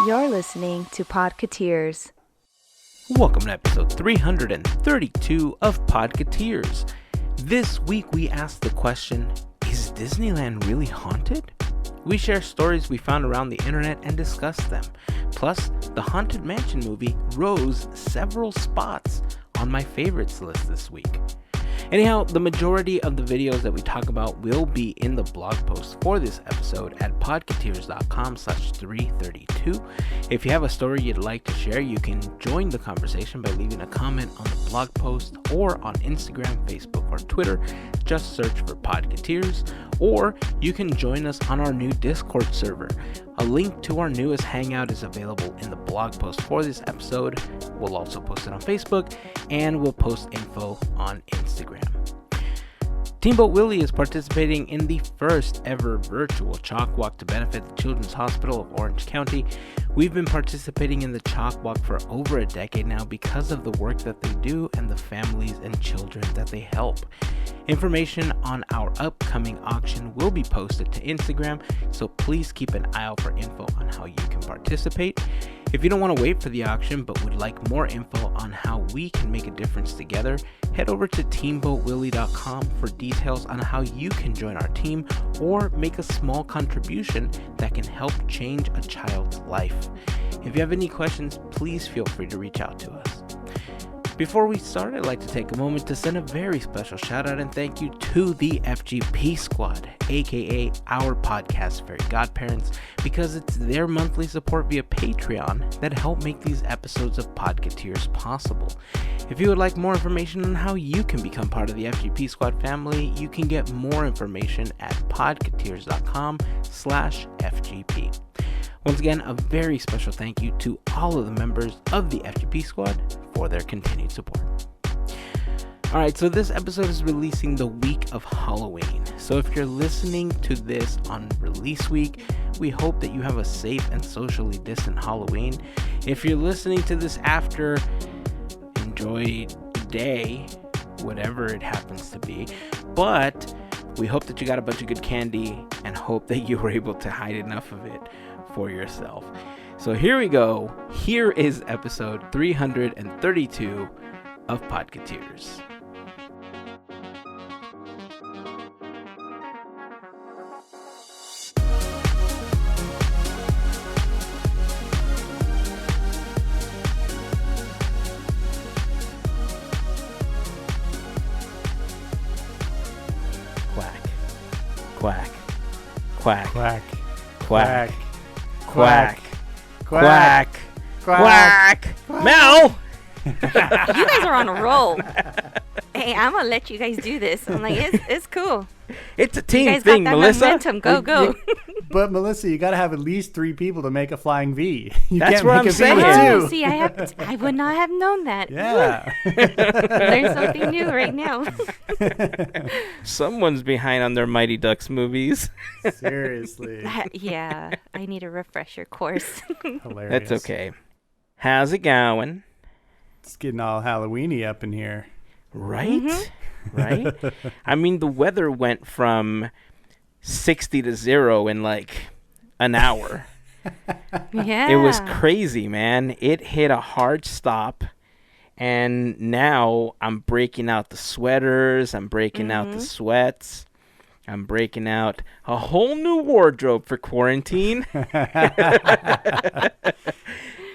You're listening to Podketeers. Welcome to episode 332 of Podketeers. This week we ask the question, is Disneyland really haunted? We share stories we found around the internet and discuss them. Plus, the Haunted Mansion movie rose several spots on my favorites list this week. Anyhow, the majority of the videos that we talk about will be in the blog post for this episode at podketeers.com/332. If you have a story you'd like to share, you can join the conversation by leaving a comment on the blog post or on Instagram, Facebook, or Twitter. Just search for Podketeers, or you can join us on our new Discord server. A link to our newest hangout is available in the blog post for this episode. We'll also post it on Facebook, and we'll post info on Instagram. Teamboat Willie is participating in the first ever virtual chalk walk to benefit the Children's Hospital of Orange County. We've been participating in the chalk walk for over a decade now because of the work that they do and the families and children that they help. Information on our upcoming auction will be posted to Instagram, so please keep an eye out for info on how you can participate. If you don't want to wait for the auction but would like more info on how we can make a difference together, head over to teamboatwillie.com for details on how you can join our team or make a small contribution that can help change a child's life. If you have any questions, please feel free to reach out to us. Before we start, I'd like to take a moment to send a very special shout out and thank you to the FGP Squad, aka our podcast Fairy Godparents, because it's their monthly support via Patreon that help make these episodes of Podketeers possible. If you would like more information on how you can become part of the FGP Squad family, you can get more information at podketeers.com/FGP. Once again, a very special thank you to all of the members of the FGP Squad for their continued support. Alright, so this episode is releasing the week of Halloween. So if you're listening to this on release week, we hope that you have a safe and socially distant Halloween. If you're listening to this after, enjoy the day, whatever it happens to be. But we hope that you got a bunch of good candy and hope that you were able to hide enough of it for yourself. So here we go. Here is episode 332 of Podketeers. Quack, quack, quack, Quack. quack, Quack. quack, quack, Quack. Mel! You guys are on a roll. Hey, I'm gonna let you guys do this. I'm like, it's cool. It's a You team guys thing, got that Melissa. momentum. Go. But Melissa, you got to have at least 3 people to make a flying V. You That's can't what make I'm a V saying. with Oh, 2. see, I would not have known that. Yeah. Learn something new right now. Someone's behind on their Mighty Ducks movies. Seriously. Yeah, I need a refresher course. Hilarious. That's okay. How's it going? It's getting all Halloweeny up in here. Right? Mm-hmm. Right? I mean, the weather went from 60 to 0 in like an hour. Yeah. It was crazy, man. It hit a hard stop. And now I'm breaking out the sweaters. I'm breaking out the sweats. I'm breaking out a whole new wardrobe for quarantine.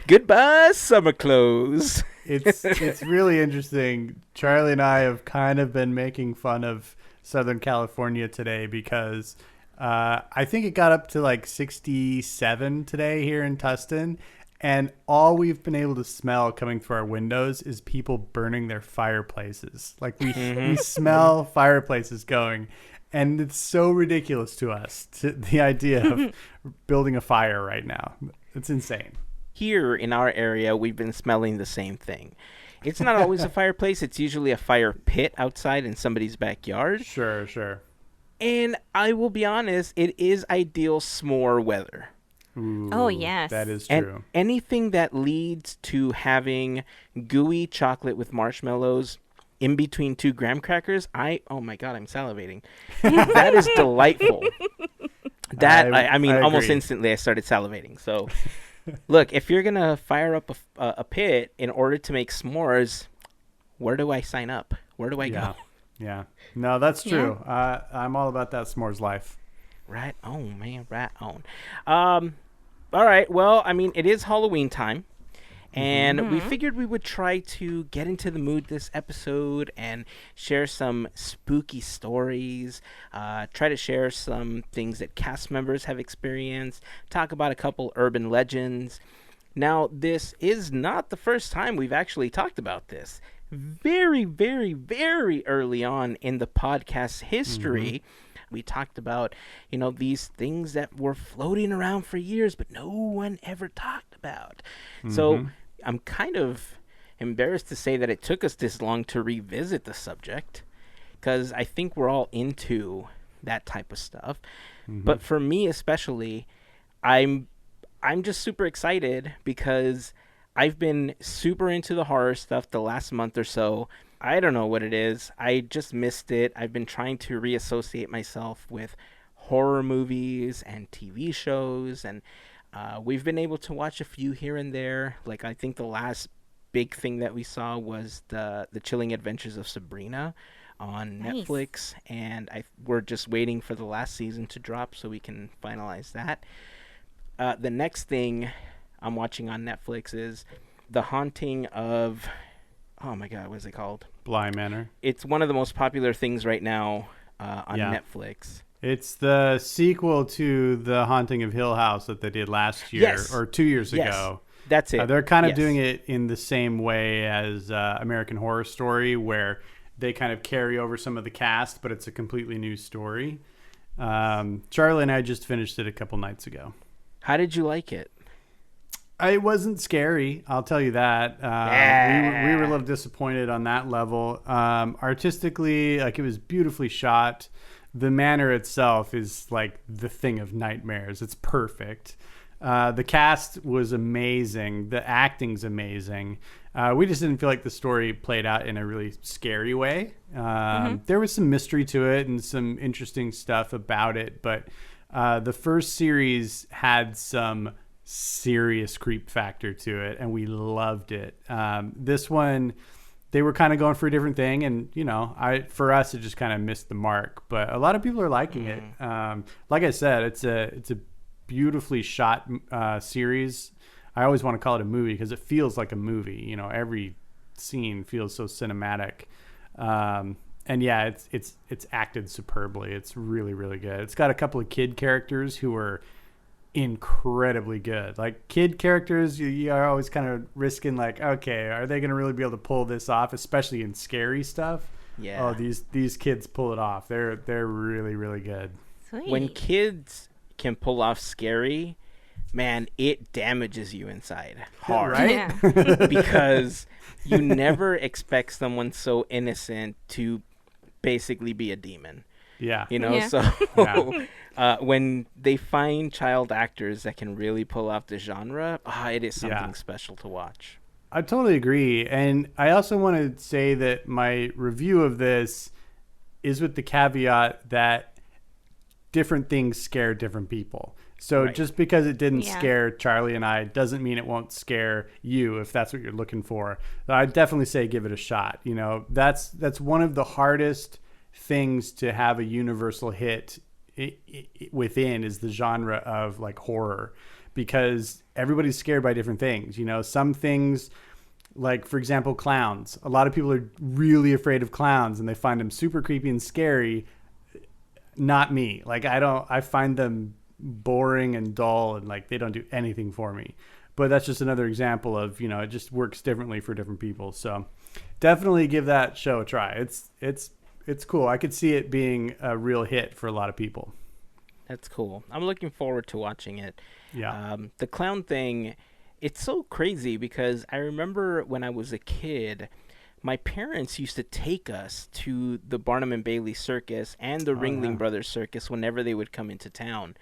Goodbye, summer clothes. It's really interesting. Charlie and I have kind of been making fun of Southern California today because I think it got up to like 67 today here in Tustin. And all we've been able to smell coming through our windows is people burning their fireplaces. Like we smell fireplaces going. And it's so ridiculous to us, the idea of building a fire right now. It's insane. Here in our area, we've been smelling the same thing. It's not always a fireplace. It's usually a fire pit outside in somebody's backyard. Sure. And I will be honest, it is ideal s'more weather. Ooh, Oh, yes. That is And true. anything that leads to having gooey chocolate with marshmallows in between 2 graham crackers, oh my God, I'm salivating. That is delightful. I mean, I almost agree. instantly I started salivating. So Look, if you're going to fire up a pit in order to make s'mores, where do I sign up? Where do I go? Yeah. No, that's true. I'm all about that s'mores life. Right on, man. Right on. All right. Well, I mean, it is Halloween time. And we figured we would try to get into the mood this episode and share some spooky stories, try to share some things that cast members have experienced, talk about a couple urban legends. Now, this is not the first time we've actually talked about this. Very, very, very early on in the podcast's history, we talked about, these things that were floating around for years, but no one ever talked about. So I'm kind of embarrassed to say that it took us this long to revisit the subject, because I think we're all into that type of stuff. But for me especially, I'm just super excited because I've been super into the horror stuff the last month or so. I don't know what it is. I just missed it. I've been trying to reassociate myself with horror movies and TV shows, and we've been able to watch a few here and there. Like, I think the last big thing that we saw was the Chilling Adventures of Sabrina on Netflix, and we're just waiting for the last season to drop so we can finalize that. The next thing I'm watching on Netflix is The Haunting of... Oh my God, what is it called? Bly Manor. It's one of the most popular things right now on Netflix. It's the sequel to The Haunting of Hill House that they did last year or 2 years ago. That's it. They're kind of doing it in the same way as American Horror Story, where they kind of carry over some of the cast, but it's a completely new story. Charlie and I just finished it a couple nights ago. How did you like it? It wasn't scary, I'll tell you that. We were a little disappointed on that level. Artistically, like, it was beautifully shot. The manor itself is like the thing of nightmares. It's perfect. The cast was amazing. The acting's amazing. We just didn't feel like the story played out in a really scary way. There was some mystery to it and some interesting stuff about it, but the first series had some serious creep factor to it, and we loved it. This one, they were kind of going for a different thing, and for us it just kind of missed the mark, but a lot of people are liking it. Like I said, it's a beautifully shot series. I always want to call it a movie because it feels like a movie. Every scene feels so cinematic. And yeah, it's acted superbly. It's really, really good. It's got a couple of kid characters who are incredibly good. Like, kid characters, you are always kind of risking, like, okay, are they going to really be able to pull this off, especially in scary stuff? Yeah. Oh, these kids pull it off. They're really, really good. Sweet. When kids can pull off scary, man, it damages you inside hard. Right? Yeah. Because you never expect someone so innocent to basically be a demon. Yeah. Yeah. So when they find child actors that can really pull off the genre, it is something special to watch. I totally agree. And I also want to say that my review of this is with the caveat that different things scare different people. So just because it didn't scare Charlie and I doesn't mean it won't scare you if that's what you're looking for. I'd definitely say give it a shot. That's one of the hardest things to have a universal hit within is the genre of like horror, because everybody's scared by different things. Some things, like, for example, clowns. A lot of people are really afraid of clowns and they find them super creepy and scary. Not me. Like, I find them boring and dull, and like they don't do anything for me. But that's just another example of, it just works differently for different people. So definitely give that show a try. It's cool. I could see it being a real hit for a lot of people. That's cool. I'm looking forward to watching it. Yeah. The clown thing, it's so crazy because I remember when I was a kid, my parents used to take us to the Barnum and Bailey Circus and the Ringling Brothers Circus whenever they would come into town.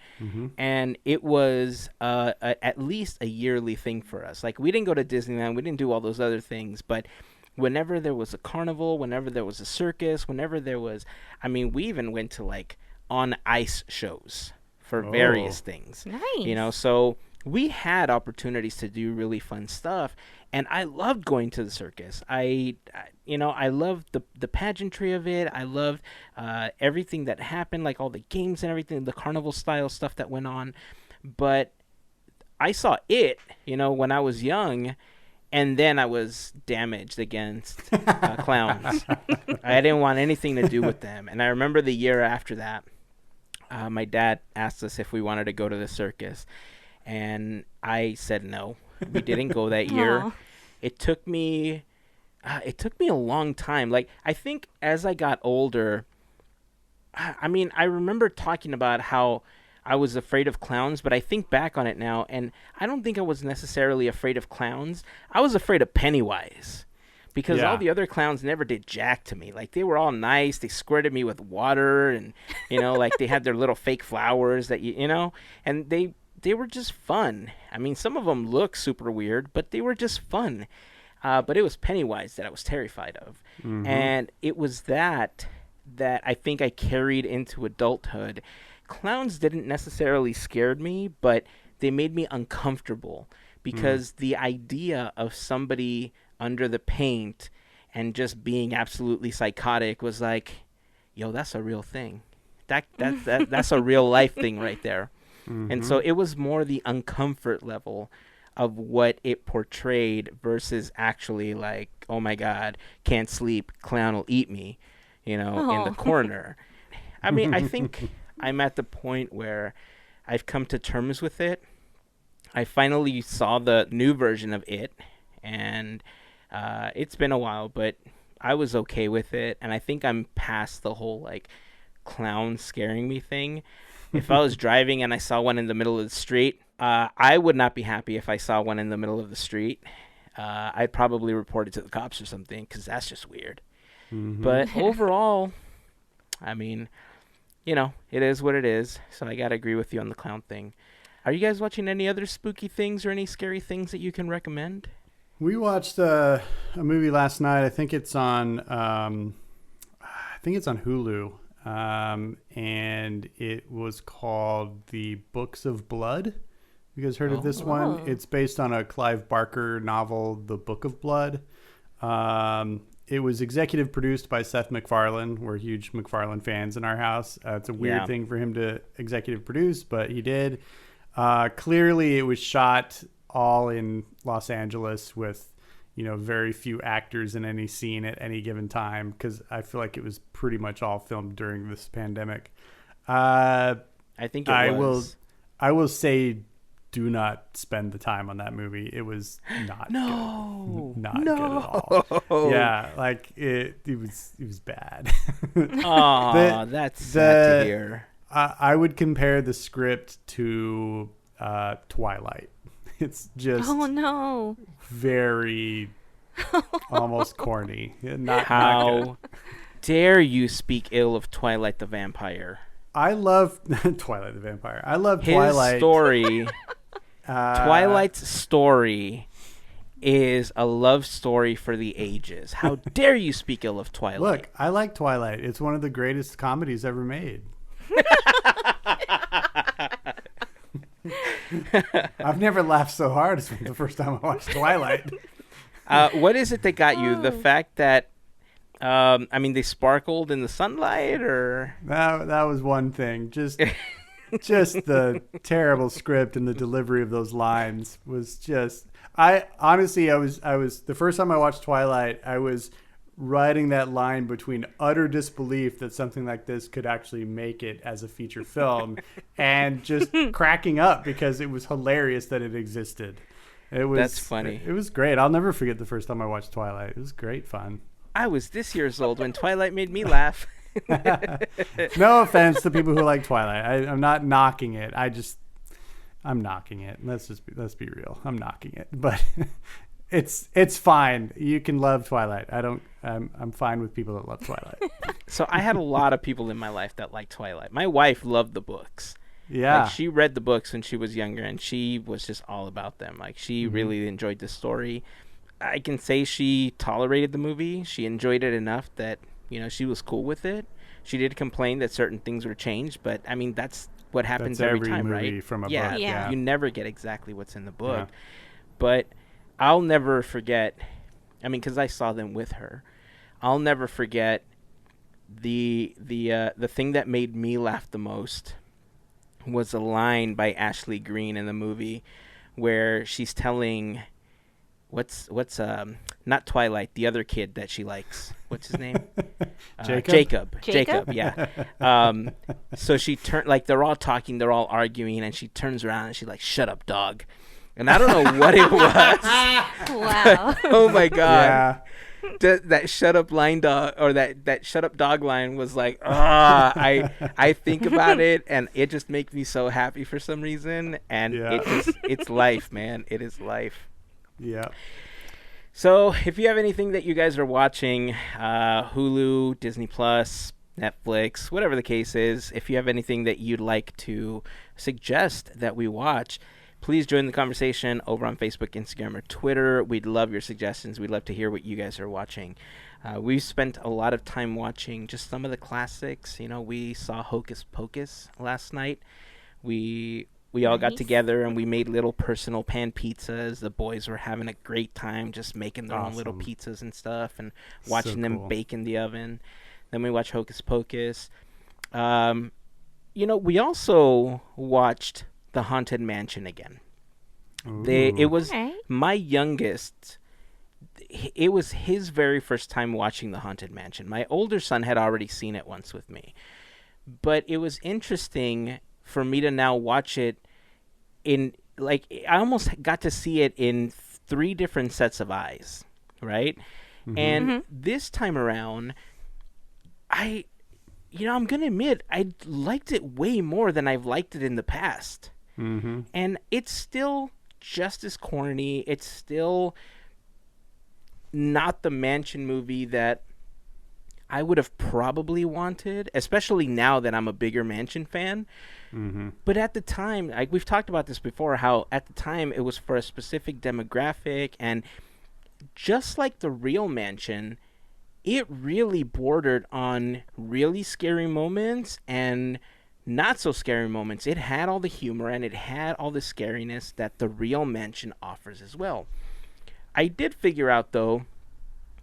And it was at least a yearly thing for us. Like, we didn't go to Disneyland. We didn't do all those other things. But whenever there was a carnival, whenever there was a circus, whenever there was... I mean, we even went to, like, on ice shows for various things. Nice. So we had opportunities to do really fun stuff, and I loved going to the circus. I loved the pageantry of it. I loved everything that happened, like all the games and everything, the carnival style stuff that went on. But I saw it, when I was young, and then I was damaged against clowns. I didn't want anything to do with them. And I remember the year after that, my dad asked us if we wanted to go to the circus. And I said no. We didn't go that year. Aw. It took me a long time. Like, I think as I got older, I remember talking about how I was afraid of clowns, but I think back on it now, and I don't think I was necessarily afraid of clowns. I was afraid of Pennywise, because all the other clowns never did jack to me. Like, they were all nice. They squirted me with water, and, like they had their little fake flowers that, and they were just fun. I mean, some of them look super weird, but they were just fun. But it was Pennywise that I was terrified of. Mm-hmm. And it was that I think I carried into adulthood. Clowns didn't necessarily scare me, but they made me uncomfortable, because the idea of somebody under the paint and just being absolutely psychotic was like, yo, that's a real thing. That's a real life thing right there. Mm-hmm. And so it was more the uncomfort level of what it portrayed versus actually like, oh my God, can't sleep, clown will eat me, in the corner. I mean, I think I'm at the point where I've come to terms with it. I finally saw the new version of it, and it's been a while, but I was okay with it. And I think I'm past the whole like clown scaring me thing. If I was driving and I saw one in the middle of the street, I would not be happy if I saw one in the middle of the street. I'd probably report it to the cops or something, because that's just weird. Mm-hmm. But overall, I mean, it is what it is. So I got to agree with you on the clown thing. Are you guys watching any other spooky things or any scary things that you can recommend? We watched a movie last night. I think it's on Hulu. And it was called The Books of Blood. You guys heard of this one? It's based on a Clive Barker novel, The Book of Blood. It was executive produced by Seth MacFarlane. We're huge MacFarlane fans in our house. It's a weird thing for him to executive produce, but he did. Clearly it was shot all in Los Angeles with, very few actors in any scene at any given time, because I feel like it was pretty much all filmed during this pandemic. I think it was. I will say, do not spend the time on that movie. It was not good. Not good at all. Yeah, like it was bad. Oh, that's sad to hear. I would compare the script to Twilight. It's just very almost corny. How dare you speak ill of Twilight the Vampire? I love Twilight the Vampire. I love his Twilight. Story. Twilight's story is a love story for the ages. How dare you speak ill of Twilight? Look, I like Twilight. It's one of the greatest comedies ever made. I've never laughed so hard as the first time I watched Twilight. What is it that got you? The fact that, they sparkled in the sunlight, or that was one thing. Just the terrible script and the delivery of those lines was just. I was the first time I watched Twilight, I was riding that line between utter disbelief that something like this could actually make it as a feature film and just cracking up because it was hilarious that it existed. That's funny. It was great. I'll never forget the first time I watched Twilight. It was great fun. I was this years old when Twilight made me laugh. No offense to people who like Twilight. I'm not knocking it. I'm knocking it. Let's be real. I'm knocking it. But it's fine. You can love Twilight. I'm fine with people that love Twilight. So I had a lot of people in my life that liked Twilight. My wife loved the books. Yeah. Like, she read the books when she was younger, and she was just all about them. Like, she really enjoyed the story. I can say she tolerated the movie. She enjoyed it enough that, she was cool with it. She did complain that certain things were changed, but, that's what happens That's every time, movie right? from a yeah, book. Yeah. You never get exactly what's in the book. Yeah. But I'll never forget, I mean, because I saw them with her, I'll never forget the thing that made me laugh the most was a line by Ashley Greene in the movie where she's telling what's not Twilight, the other kid that she likes. What's his name? Jacob? Jacob, yeah. So she turned, like, they're all talking, they're all arguing, and she turns around and she's like, "Shut up, dog." And I don't know what it was. Wow. Oh my God. Yeah. That shut up line dog, or that shut up dog line was like, I think about it and it just makes me so happy for some reason. And it's life, man. It is life. Yeah. So if you have anything that you guys are watching, Hulu, Disney Plus, Netflix, whatever the case is, if you have anything that you'd like to suggest that we watch, please join the conversation over on Facebook, Instagram, or Twitter. We'd love your suggestions. We'd love to hear what you guys are watching. We've spent a lot of time watching just some of the classics. You know, we saw Hocus Pocus last night. We all got Nice. together and we made little personal pan pizzas. The boys were having a great time just making their own little Awesome. pizzas and stuff and watching them cool. bake in the oven. Then we watched Hocus Pocus. You know, we also watched The Haunted Mansion again. It was Okay. my youngest. It was his very first time watching The Haunted Mansion. My older son had already seen it once with me. But it was interesting for me to now watch it in, like, I almost got to see it in 3 different sets of eyes, right? And this time around, I'm going to admit, I liked it way more than I've liked it in the past. Mm-hmm. And it's still just as corny. It's still not the Mansion movie that I would have probably wanted, especially now that I'm a bigger Mansion fan. Mm-hmm. But at the time, like we've talked about this before, how at the time it was for a specific demographic, and just like the real Mansion, it really bordered on really scary moments and not so scary moments. It had all the humor and it had all the scariness that the real Mansion offers as well. I did figure out, though,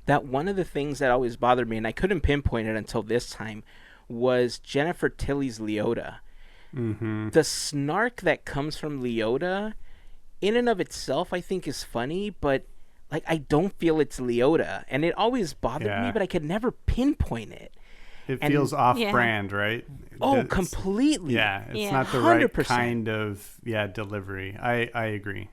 that one of the things that always bothered me, and I couldn't pinpoint it until this time, was Jennifer Tilly's Leota. Mm-hmm. The snark that comes from Leota, in and of itself, I think is funny, but like I don't feel it's Leota, and it always bothered me, but I could never pinpoint it. It And- feels off-brand, right? Oh, It's- completely. Yeah, it's Yeah. not the right 100%. kind of delivery. I agree.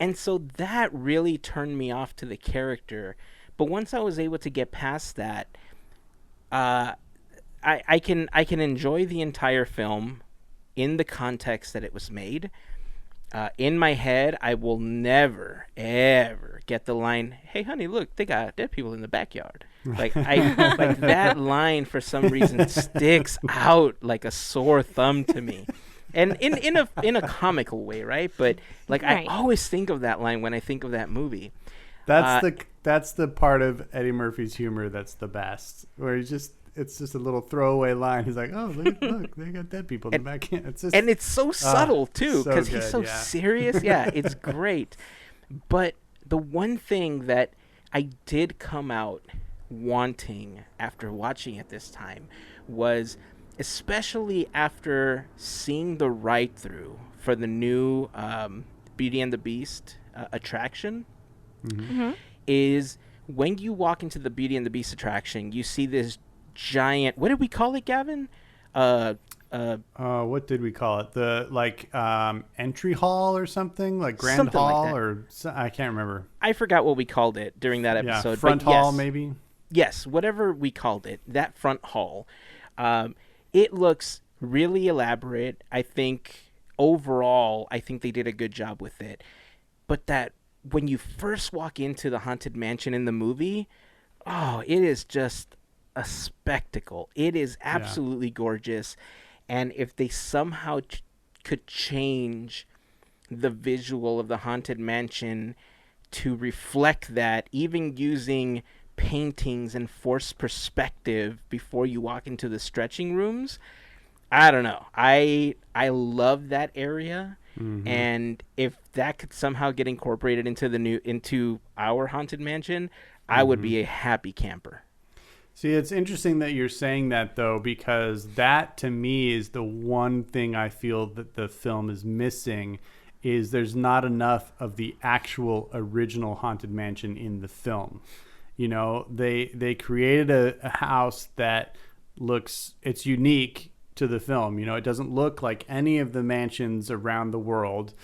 And so that really turned me off to the character. But once I was able to get past that, I can enjoy the entire film in the context that it was made. In my head, I will never, ever get the line, "Hey, honey, look, they got dead people in the backyard." Like like that line for some reason sticks out like a sore thumb to me, and in a comical way, right? But like Right. I always think of that line when I think of that movie. That's the part of Eddie Murphy's humor that's the best, where it's just a little throwaway line. He's like, "Oh, look, they got dead people in the back." It's just, And it's so subtle too, so because he's good, so yeah. serious. Yeah, it's great. But the one thing that I did come out wanting after watching it this time was, especially after seeing the ride through for the new Beauty and the Beast attraction, is when you walk into the Beauty and the Beast attraction, you see this giant, what did we call it, Gavin? what did we call it? The entry hall or something, like grand Something like hall, that. I can't remember. I forgot what we called it during that episode. Yeah, but front hall yes. maybe. Yes, whatever we called it, that front hall. It looks really elaborate. I think overall, I think they did a good job with it. But that when you first walk into the Haunted Mansion in the movie, oh, it is just a spectacle. It is absolutely gorgeous. And if they somehow could change the visual of the Haunted Mansion to reflect that, even using paintings and forced perspective before you walk into the stretching rooms, I don't know. I love that area, and if that could somehow get incorporated into our haunted mansion, I would be a happy camper. See, it's interesting that you're saying that, though, because that, to me, is the one thing I feel that the film is missing, is there's not enough of the actual original Haunted Mansion in the film. You know, they created a house that it's unique to the film. You know, it doesn't look like any of the mansions around the world,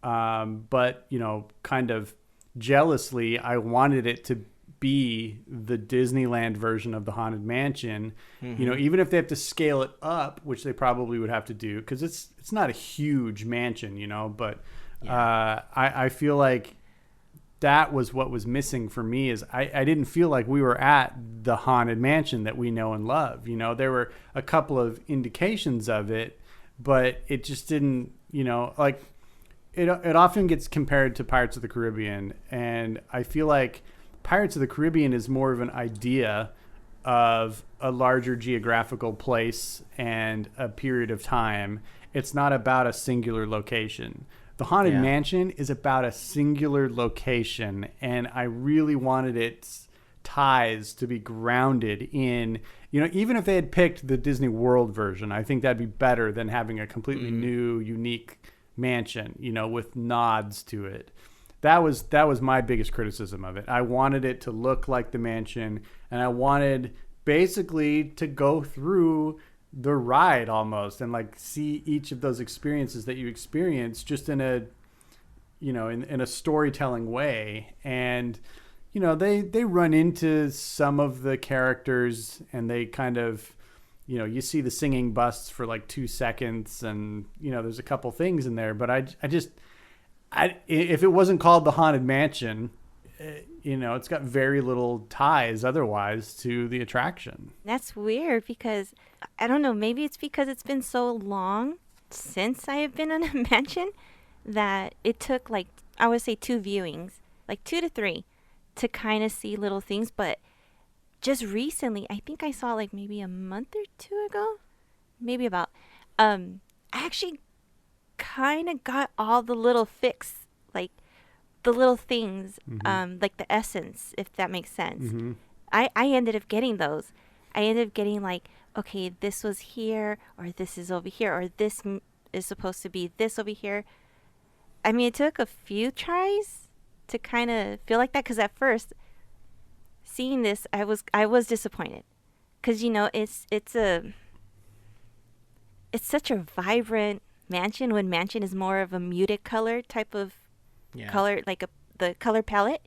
but, you know, kind of jealously, I wanted it to be the Disneyland version of the Haunted Mansion. You know, even if they have to scale it up, which they probably would have to do, because it's not a huge mansion, you know, but I feel like that was what was missing for me, is I didn't feel like we were at the Haunted Mansion that we know and love. You know, there were a couple of indications of it, but it just didn't, you know, like it often gets compared to Pirates of the Caribbean, and I feel like Pirates of the Caribbean is more of an idea of a larger geographical place and a period of time. It's not about a singular location. The Haunted Mansion is about a singular location, and I really wanted its ties to be grounded in, you know, even if they had picked the Disney World version, I think that'd be better than having a completely new, unique mansion, you know, with nods to it. That was my biggest criticism of it. I wanted it to look like the mansion, and I wanted basically to go through the ride almost and like see each of those experiences that you experience just in a, you know, in a storytelling way. And, you know, they run into some of the characters, and they kind of, you know, you see the singing busts for like 2 seconds, and, you know, there's a couple things in there, but if it wasn't called the Haunted Mansion, you know, it's got very little ties otherwise to the attraction. That's weird, because I don't know, maybe it's because it's been so long since I have been in a mansion that it took, like, I would say 2 viewings, like 2 to 3, to kind of see little things. But just recently, I think I saw like maybe a month or 2 ago, maybe about, I actually kind of got all the little like the little things, like the essence, if that makes sense. I ended up getting those. I ended up getting like, okay, this was here, or this is over here, or this is supposed to be this over here. I mean, it took a few tries to kind of feel like that, because at first, seeing this, I was disappointed, because, you know, it's such a vibrant mansion, when mansion is more of a muted color type of color, like the color palette.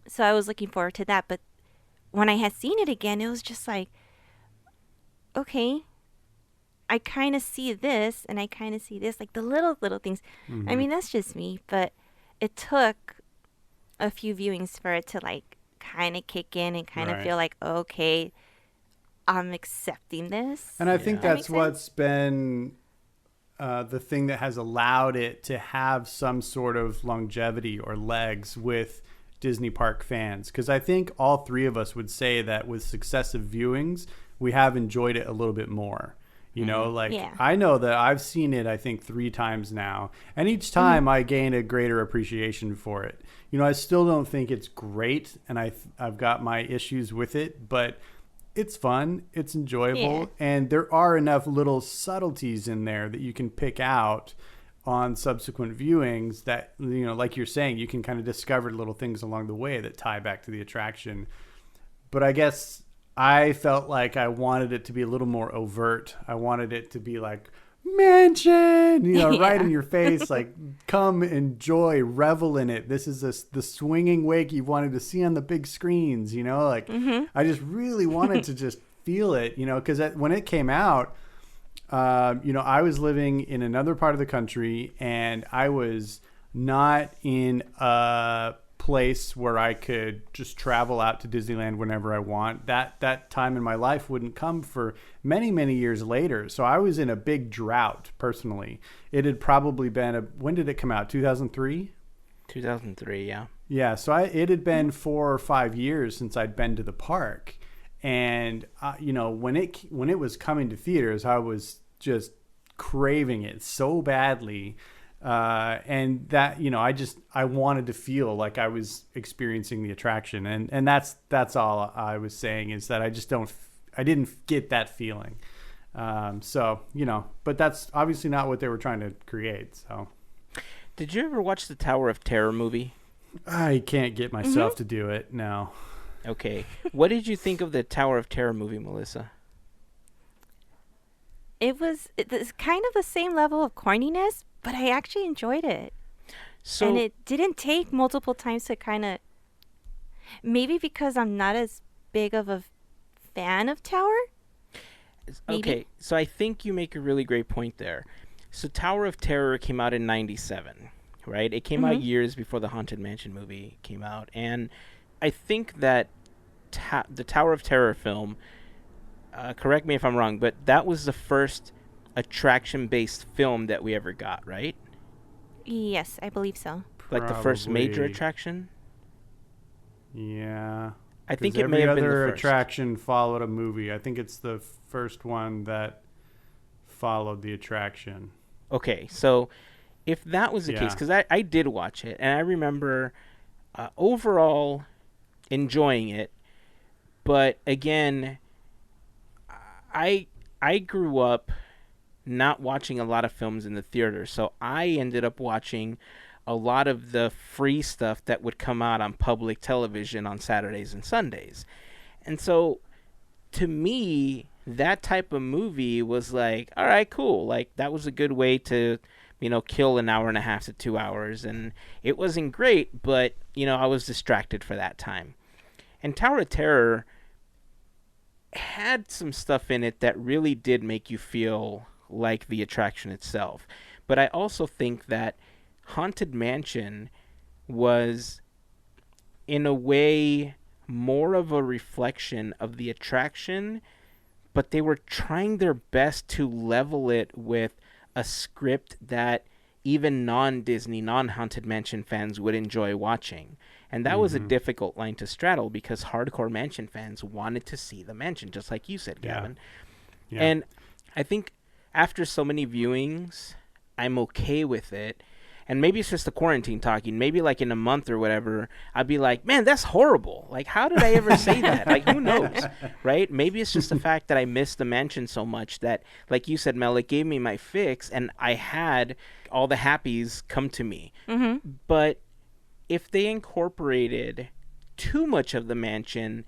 So I was looking forward to that, but when I had seen it again, it was just like, okay, I kind of see this, and I kind of see this, like the little things. I mean, that's just me, but it took a few viewings for it to like kind of kick in and kind of feel like, okay, I'm accepting this. And I think that's what's been the thing that has allowed it to have some sort of longevity or legs with Disney park fans. Because I think all 3 of us would say that with successive viewings, we have enjoyed it a little bit more. You know, like I know that I've seen it, I think 3 times now. And each time I gain a greater appreciation for it. You know, I still don't think it's great, and I've got my issues with it, but it's fun, it's enjoyable, and there are enough little subtleties in there that you can pick out on subsequent viewings that, you know, like you're saying, you can kind of discover little things along the way that tie back to the attraction. But I guess I felt like I wanted it to be a little more overt. I wanted it to be like, mansion, you know, right in your face, like, come enjoy, revel in it. This is the swinging wake you've wanted to see on the big screens, you know, like I just really wanted to just feel it, you know, because when it came out, you know, I was living in another part of the country, and I was not in a place where I could just travel out to Disneyland whenever I want. That time in my life wouldn't come for many, many years later. So I was in a big drought personally. It had probably been when did it come out? 2003? 2003, yeah. Yeah, so it had been 4 or 5 years since I'd been to the park. And when it was coming to theaters, I was just craving it so badly, and that I wanted to feel like I was experiencing the attraction, and that's all I was saying, is that I didn't get that feeling. But that's obviously not what they were trying to create. So, Did you ever watch the Tower of Terror movie? I can't get myself to do it. No. Okay. What did you think of the Tower of Terror movie, Melissa? It's kind of the same level of corniness, but I actually enjoyed it. So, And it didn't take multiple times to kind of, maybe because I'm not as big of a fan of Tower. Maybe. Okay, so I think you make a really great point there. So Tower of Terror came out in 97, right? It came out years before the Haunted Mansion movie came out. And I think that the Tower of Terror film, correct me if I'm wrong, but that was the first attraction-based film that we ever got, right? Yes, I believe so. Like the first major Probably. attraction? Yeah. I think 'Cause it may have been the every other first. attraction followed a movie. I think it's the first one that followed the attraction. Okay, so if that was the case, Yeah. because I did watch it, and I remember overall enjoying it, but again, I grew up not watching a lot of films in the theater, so I ended up watching a lot of the free stuff that would come out on public television on Saturdays and Sundays. And so to me, that type of movie was like, all right, cool. Like, that was a good way to, kill an hour and a half to 2 hours. And it wasn't great, but, I was distracted for that time. And Tower of Terror had some stuff in it that really did make you feel like the attraction itself. But I also think that Haunted Mansion was, in a way, more of a reflection of the attraction, but they were trying their best to level it with a script that even non-Disney, non-Haunted Mansion fans would enjoy watching. And that was a difficult line to straddle, because hardcore mansion fans wanted to see the mansion, just like you said, Gavin. Yeah. And I think after so many viewings, I'm okay with it. And maybe it's just the quarantine talking. Maybe like in a month or whatever, I'd be like, man, that's horrible. Like, how did I ever say that? Like, who knows, right? Maybe it's just the fact that I missed the mansion so much that, like you said, Mel, it gave me my fix, and I had all the happies come to me. Mm-hmm. But if they incorporated too much of the mansion,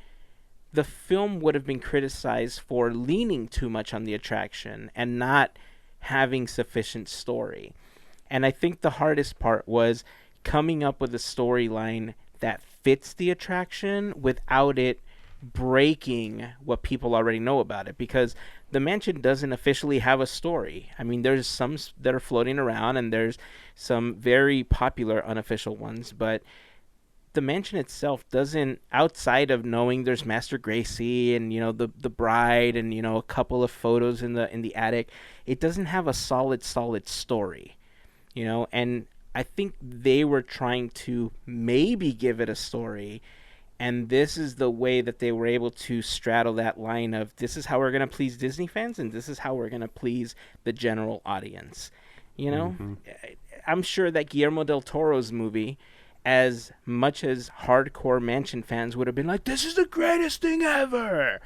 the film would have been criticized for leaning too much on the attraction and not having sufficient story. And I think the hardest part was coming up with a storyline that fits the attraction without it breaking what people already know about it, because the mansion doesn't officially have a story. I mean, there's some that are floating around, and there's some very popular unofficial ones, but the mansion itself doesn't, outside of knowing there's Master Gracie and the bride and a couple of photos in the attic, it doesn't have a solid story. And I think they were trying to maybe give it a story, and this is the way that they were able to straddle that line of, this is how we're going to please Disney fans, and this is how we're going to please the general audience. I'm sure that Guillermo del Toro's movie, as much as hardcore mansion fans would have been like, this is the greatest thing ever,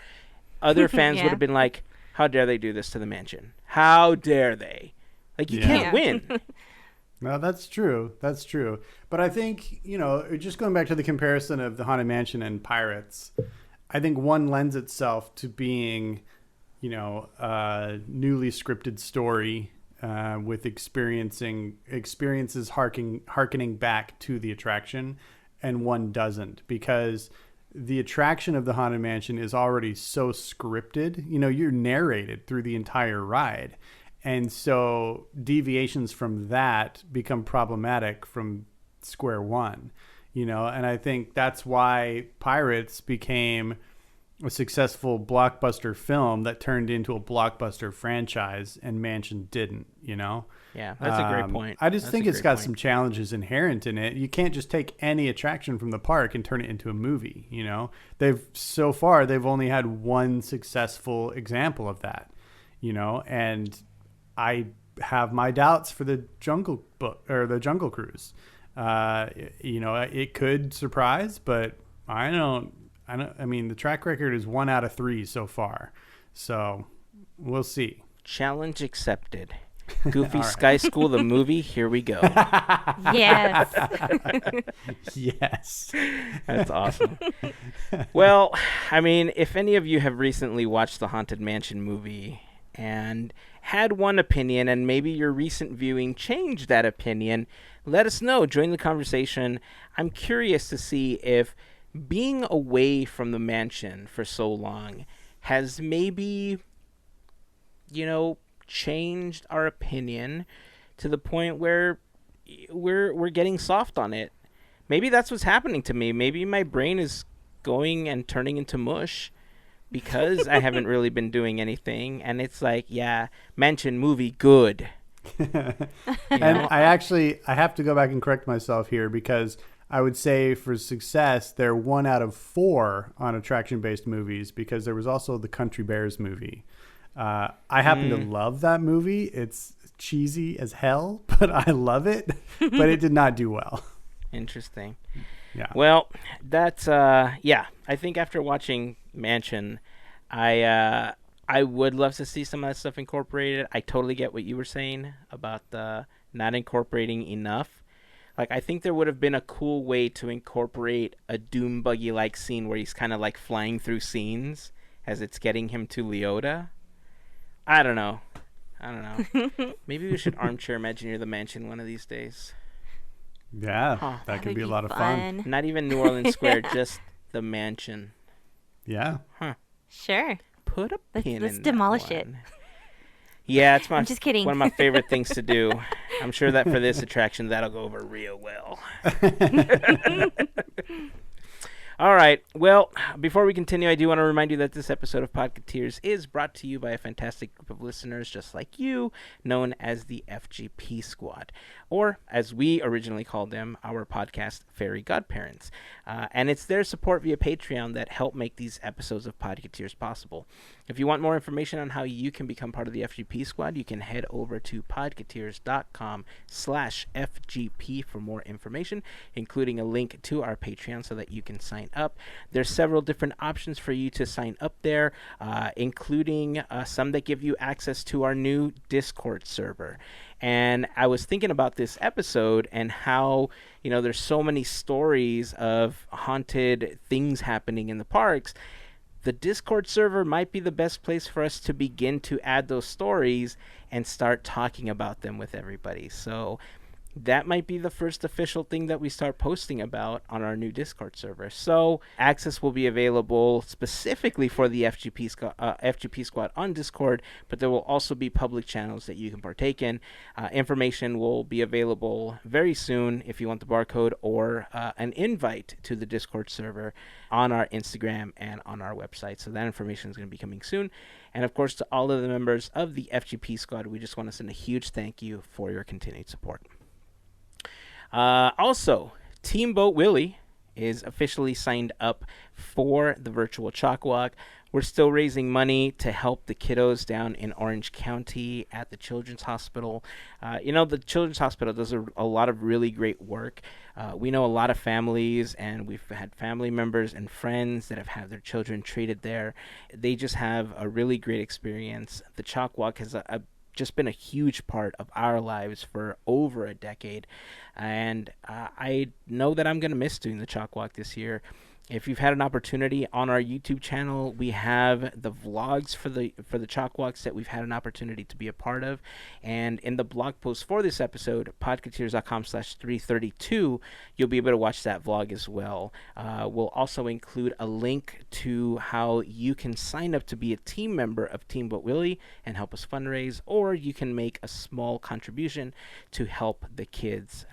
other fans Yeah. would have been like, how dare they do this to the mansion? How dare they? Like, you can't Yeah. win. No, that's true. That's true. But I think, just going back to the comparison of the Haunted Mansion and Pirates, I think one lends itself to being, a newly scripted story with experiences harkening back to the attraction, and one doesn't, because the attraction of the Haunted Mansion is already so scripted. You're narrated through the entire ride. And so deviations from that become problematic from square one, and I think that's why Pirates became, a successful blockbuster film that turned into a blockbuster franchise, and Mansion didn't, you know? Yeah, that's a great point. I just That's think a it's great got point. some challenges inherent in it. You can't just take any attraction from the park and turn it into a movie, you know? So far they've only had one successful example of that, you know, and I have my doubts for the Jungle Book or the Jungle Cruise. You know, it could surprise, but I mean, the track record is 1 out of 3 so far. So we'll see. Challenge accepted. Goofy All right. Sky School, the movie. Here we go. Yes. Yes. That's awesome. Well, I mean, if any of you have recently watched the Haunted Mansion movie and had one opinion, and maybe your recent viewing changed that opinion, let us know. Join the conversation. I'm curious to see if being away from the mansion for so long has maybe, you know, changed our opinion to the point where we're getting soft on it. Maybe that's what's happening to me. Maybe my brain is going and turning into mush because I haven't really been doing anything, and it's like, yeah, mansion movie good. And I have to go back and correct myself here, because I would say for success, they're 1 out of 4 on attraction-based movies, because there was also the Country Bears movie. I happen to love that movie. It's cheesy as hell, but I love it. But it did not do well. Interesting. Yeah. Well, that's I think after watching Mansion, I would love to see some of that stuff incorporated. I totally get what you were saying about the not incorporating enough. Like, I think there would have been a cool way to incorporate a Doom Buggy-like scene where he's kind of like flying through scenes as it's getting him to Leota. I don't know. Maybe we should armchair Imagineer the Mansion one of these days. Yeah, that could be a lot of fun. Not even New Orleans Square, just the mansion. Yeah. Sure. Put a pin Let's in demolish that it. one. Yeah, it's I'm just kidding. one of my favorite things to do. I'm sure that for this attraction, that'll go over real well. All right. Well, before we continue, I do want to remind you that this episode of Podketeers is brought to you by a fantastic group of listeners just like you, known as the FGP Squad, or as we originally called them, our podcast, Fairy Godparents. And it's their support via Patreon that help make these episodes of Podketeers possible. If you want more information on how you can become part of the FGP Squad, you can head over to podketeers.com/FGP for more information, including a link to our Patreon so that you can sign up. There's several different options for you to sign up there, including some that give you access to our new Discord server. And I was thinking about this episode and how, you know, there's so many stories of haunted things happening in the parks. The Discord server might be the best place for us to begin to add those stories and start talking about them with everybody. So that might be the first official thing that we start posting about on our new Discord server. So access will be available specifically for the FGP Squad on Discord, but there will also be public channels that you can partake in. Information will be available very soon if you want the barcode or an invite to the Discord server on our Instagram and on our website. So that information is going to be coming soon. And of course, to all of the members of the FGP Squad, we just want to send a huge thank you for your continued support. Also, Team Boat Willie is officially signed up for the virtual chalk walk. We're still raising money to help the kiddos down in Orange County at the Children's Hospital. The Children's Hospital does a lot of really great work. We know a lot of families, and we've had family members and friends that have had their children treated there. They just have a really great experience. The chalk walk has just been a huge part of our lives for over a decade, and I know that I'm going to miss doing the chalk walk this year. If you've had an opportunity on our YouTube channel, we have the vlogs for the chalk walks that we've had an opportunity to be a part of, and in the blog post for this episode, podketeers.com/332, you'll be able to watch that vlog as well. We'll also include a link to how you can sign up to be a team member of Team Boat Willie and help us fundraise, or you can make a small contribution to help the kids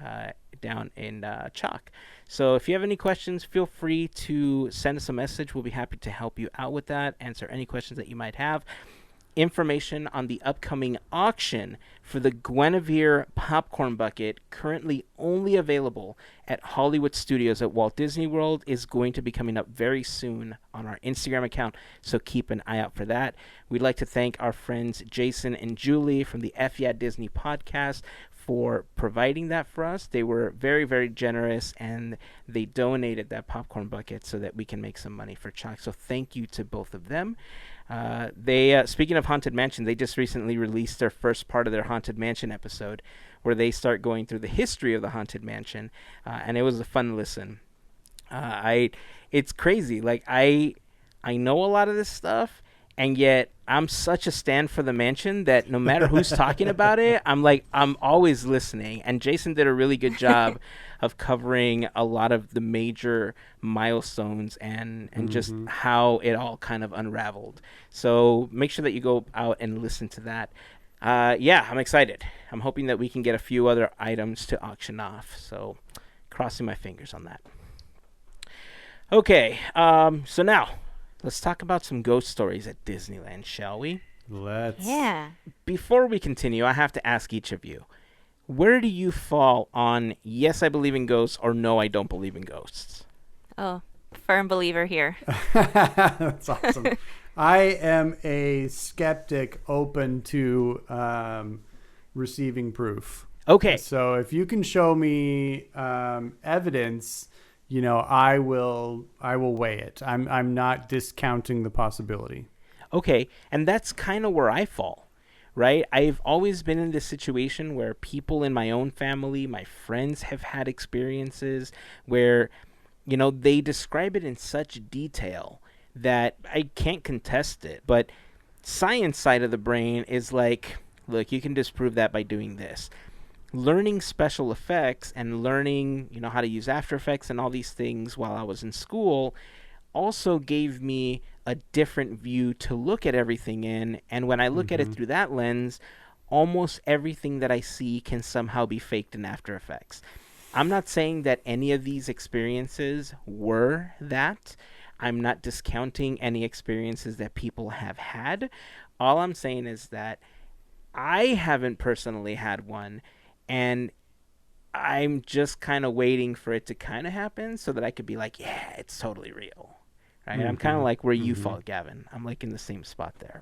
down in Chalk. So if you have any questions, feel free to send us a message. We'll be happy to help you out with that, answer any questions that you might have. Information on the upcoming auction for the Guinevere popcorn bucket, currently only available at Hollywood Studios at Walt Disney World, is going to be coming up very soon on our Instagram account, so keep an eye out for that. We'd like to thank our friends Jason and Julie from the F Yeah Disney podcast for providing that for us. They were very, very generous, and they donated that popcorn bucket so that we can make some money for Chalk. So thank you to both of them. They speaking of Haunted Mansion, they just recently released their first part of their Haunted Mansion episode, where they start going through the history of the Haunted Mansion, and it was a fun listen. It's crazy. Like I know a lot of this stuff, and yet I'm such a stand for the mansion that no matter who's talking about it, I'm always listening. And Jason did a really good job of covering a lot of the major milestones and just how it all kind of unraveled. So make sure that you go out and listen to that. Yeah, I'm excited. I'm hoping that we can get a few other items to auction off. So crossing my fingers on that. Okay, so now let's talk about some ghost stories at Disneyland, shall we? Let's. Yeah. Before we continue, I have to ask each of you, where do you fall on yes, I believe in ghosts, or no, I don't believe in ghosts? Oh, firm believer here. That's awesome. I am a skeptic open to receiving proof. Okay. So if you can show me evidence, I will weigh it. I'm not discounting the possibility. Okay, and that's kind of where I fall, right? I've always been in this situation where people in my own family, my friends, have had experiences where, they describe it in such detail that I can't contest it. But science side of the brain is like, look, you can disprove that by doing this. Learning special effects and learning, how to use After Effects and all these things while I was in school also gave me a different view to look at everything in. And when I look at it through that lens, almost everything that I see can somehow be faked in After Effects. I'm not saying that any of these experiences were that. I'm not discounting any experiences that people have had. All I'm saying is that I haven't personally had one, and I'm just kind of waiting for it to kind of happen so that I could be like, yeah, it's totally real. Right? I'm kind of like where you fall, Gavin. I'm like in the same spot there.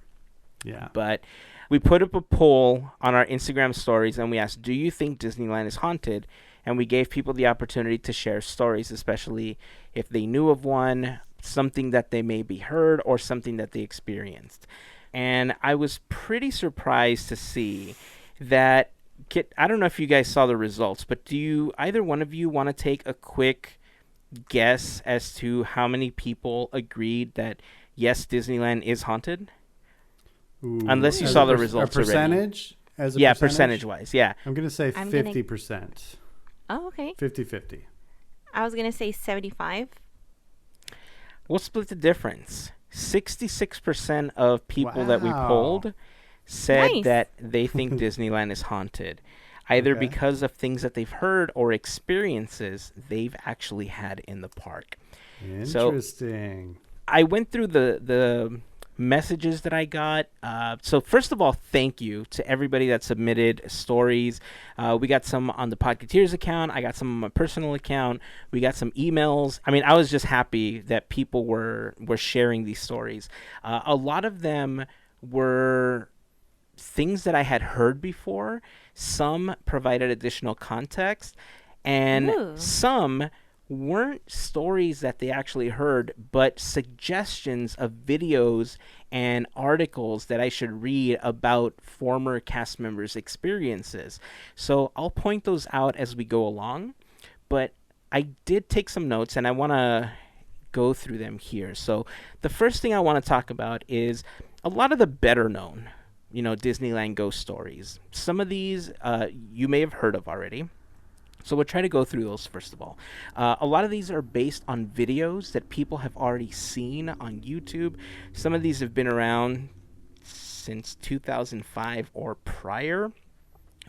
Yeah. But we put up a poll on our Instagram stories, and we asked, do you think Disneyland is haunted? And we gave people the opportunity to share stories, especially if they knew of one, something that they maybe heard, or something that they experienced. And I was pretty surprised to see that, I don't know if you guys saw the results, but do either one of you want to take a quick guess as to how many people agreed that, yes, Disneyland is haunted? Ooh, unless you saw the results already. As a percentage? Percentage-wise, yeah. I'm going to say I'm 50%. Oh, okay. 50-50. I was going to say 75. We'll split the difference. 66% of people that we Wow. polled said Nice. that they think Disneyland is haunted, either Okay. because of things that they've heard or experiences they've actually had in the park. Interesting. I went through the messages that I got. So first of all, thank you to everybody that submitted stories. We got some on the Podketeers account. I got some on my personal account. We got some emails. I mean, I was just happy that people were sharing these stories. A lot of them were things that I had heard before. Some provided additional context, and Ooh. some weren't stories that they actually heard, but suggestions of videos and articles that I should read about former cast members' experiences. So I'll point those out as we go along, but I did take some notes, and I want to go through them here. So the first thing I want to talk about is a lot of the better known, Disneyland ghost stories. Some of these you may have heard of already. So we'll try to go through those first of all. A lot of these are based on videos that people have already seen on YouTube. Some of these have been around since 2005 or prior,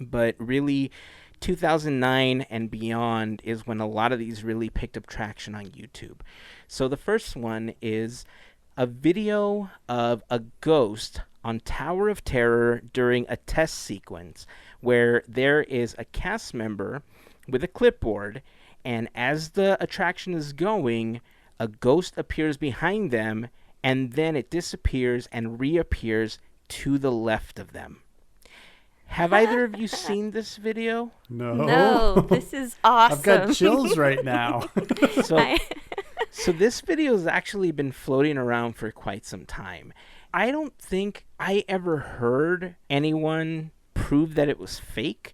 but really 2009 and beyond is when a lot of these really picked up traction on YouTube. So the first one is a video of a ghost on Tower of Terror during a test sequence where there is a cast member with a clipboard, and as the attraction is going, a ghost appears behind them, and then it disappears and reappears to the left of them. Have either of you seen this video? No, this is awesome. I've got chills right now. So this video has actually been floating around for quite some time. I don't think I ever heard anyone prove that it was fake.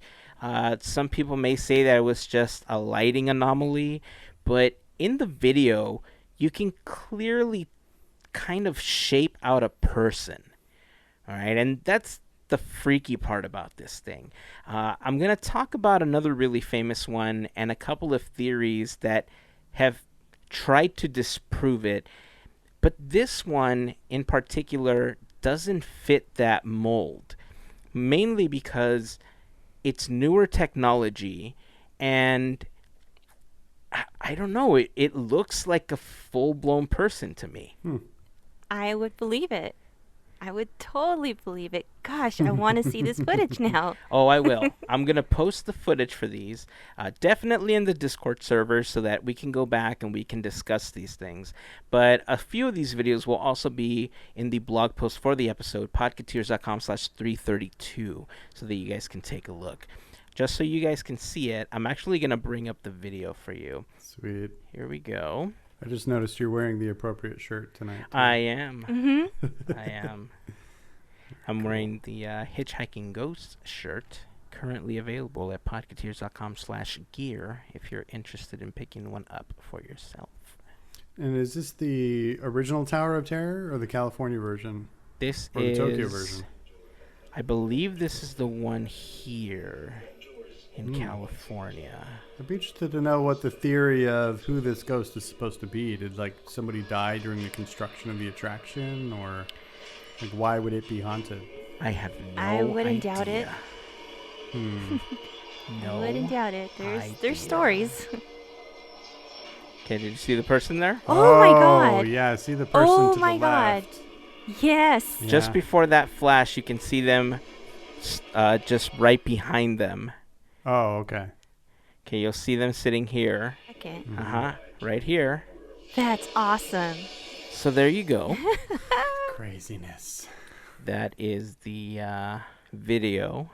Some people may say that it was just a lighting anomaly, but in the video, you can clearly kind of shape out a person. All right, and that's the freaky part about this thing. I'm going to talk about another really famous one and a couple of theories that have tried to disprove it, but this one in particular doesn't fit that mold, mainly because it's newer technology, and I don't know, it looks like a full-blown person to me. I would believe it. I would totally believe it. Gosh, I want to see this footage now. Oh, I will. I'm going to post the footage for these, definitely in the Discord server so that we can go back and we can discuss these things. But a few of these videos will also be in the blog post for the episode, podketeers.com/332, so that you guys can take a look. Just so you guys can see it, I'm actually going to bring up the video for you. Sweet. Here we go. I just noticed you're wearing the appropriate shirt tonight, too. I am. Mm-hmm. I am. I'm wearing the Hitchhiking Ghost shirt, currently available at podketeers.com/gear if you're interested in picking one up for yourself. And is this the original Tower of Terror or the California version? This or is the Tokyo version? I believe this is the one here in California. I'd be interested to know what the theory of who this ghost is supposed to be. Did somebody die during the construction of the attraction, or why would it be haunted? I have no I wouldn't idea. doubt it. No, I wouldn't doubt it. There's stories. Okay, did you see the person there? Oh my god. Yeah, see the person to the my god. left. Yes. Yeah. Just before that flash, you can see them just right behind them. Oh, okay. Okay, you'll see them sitting here. Okay. Right here. That's awesome. So there you go. Craziness. That is the video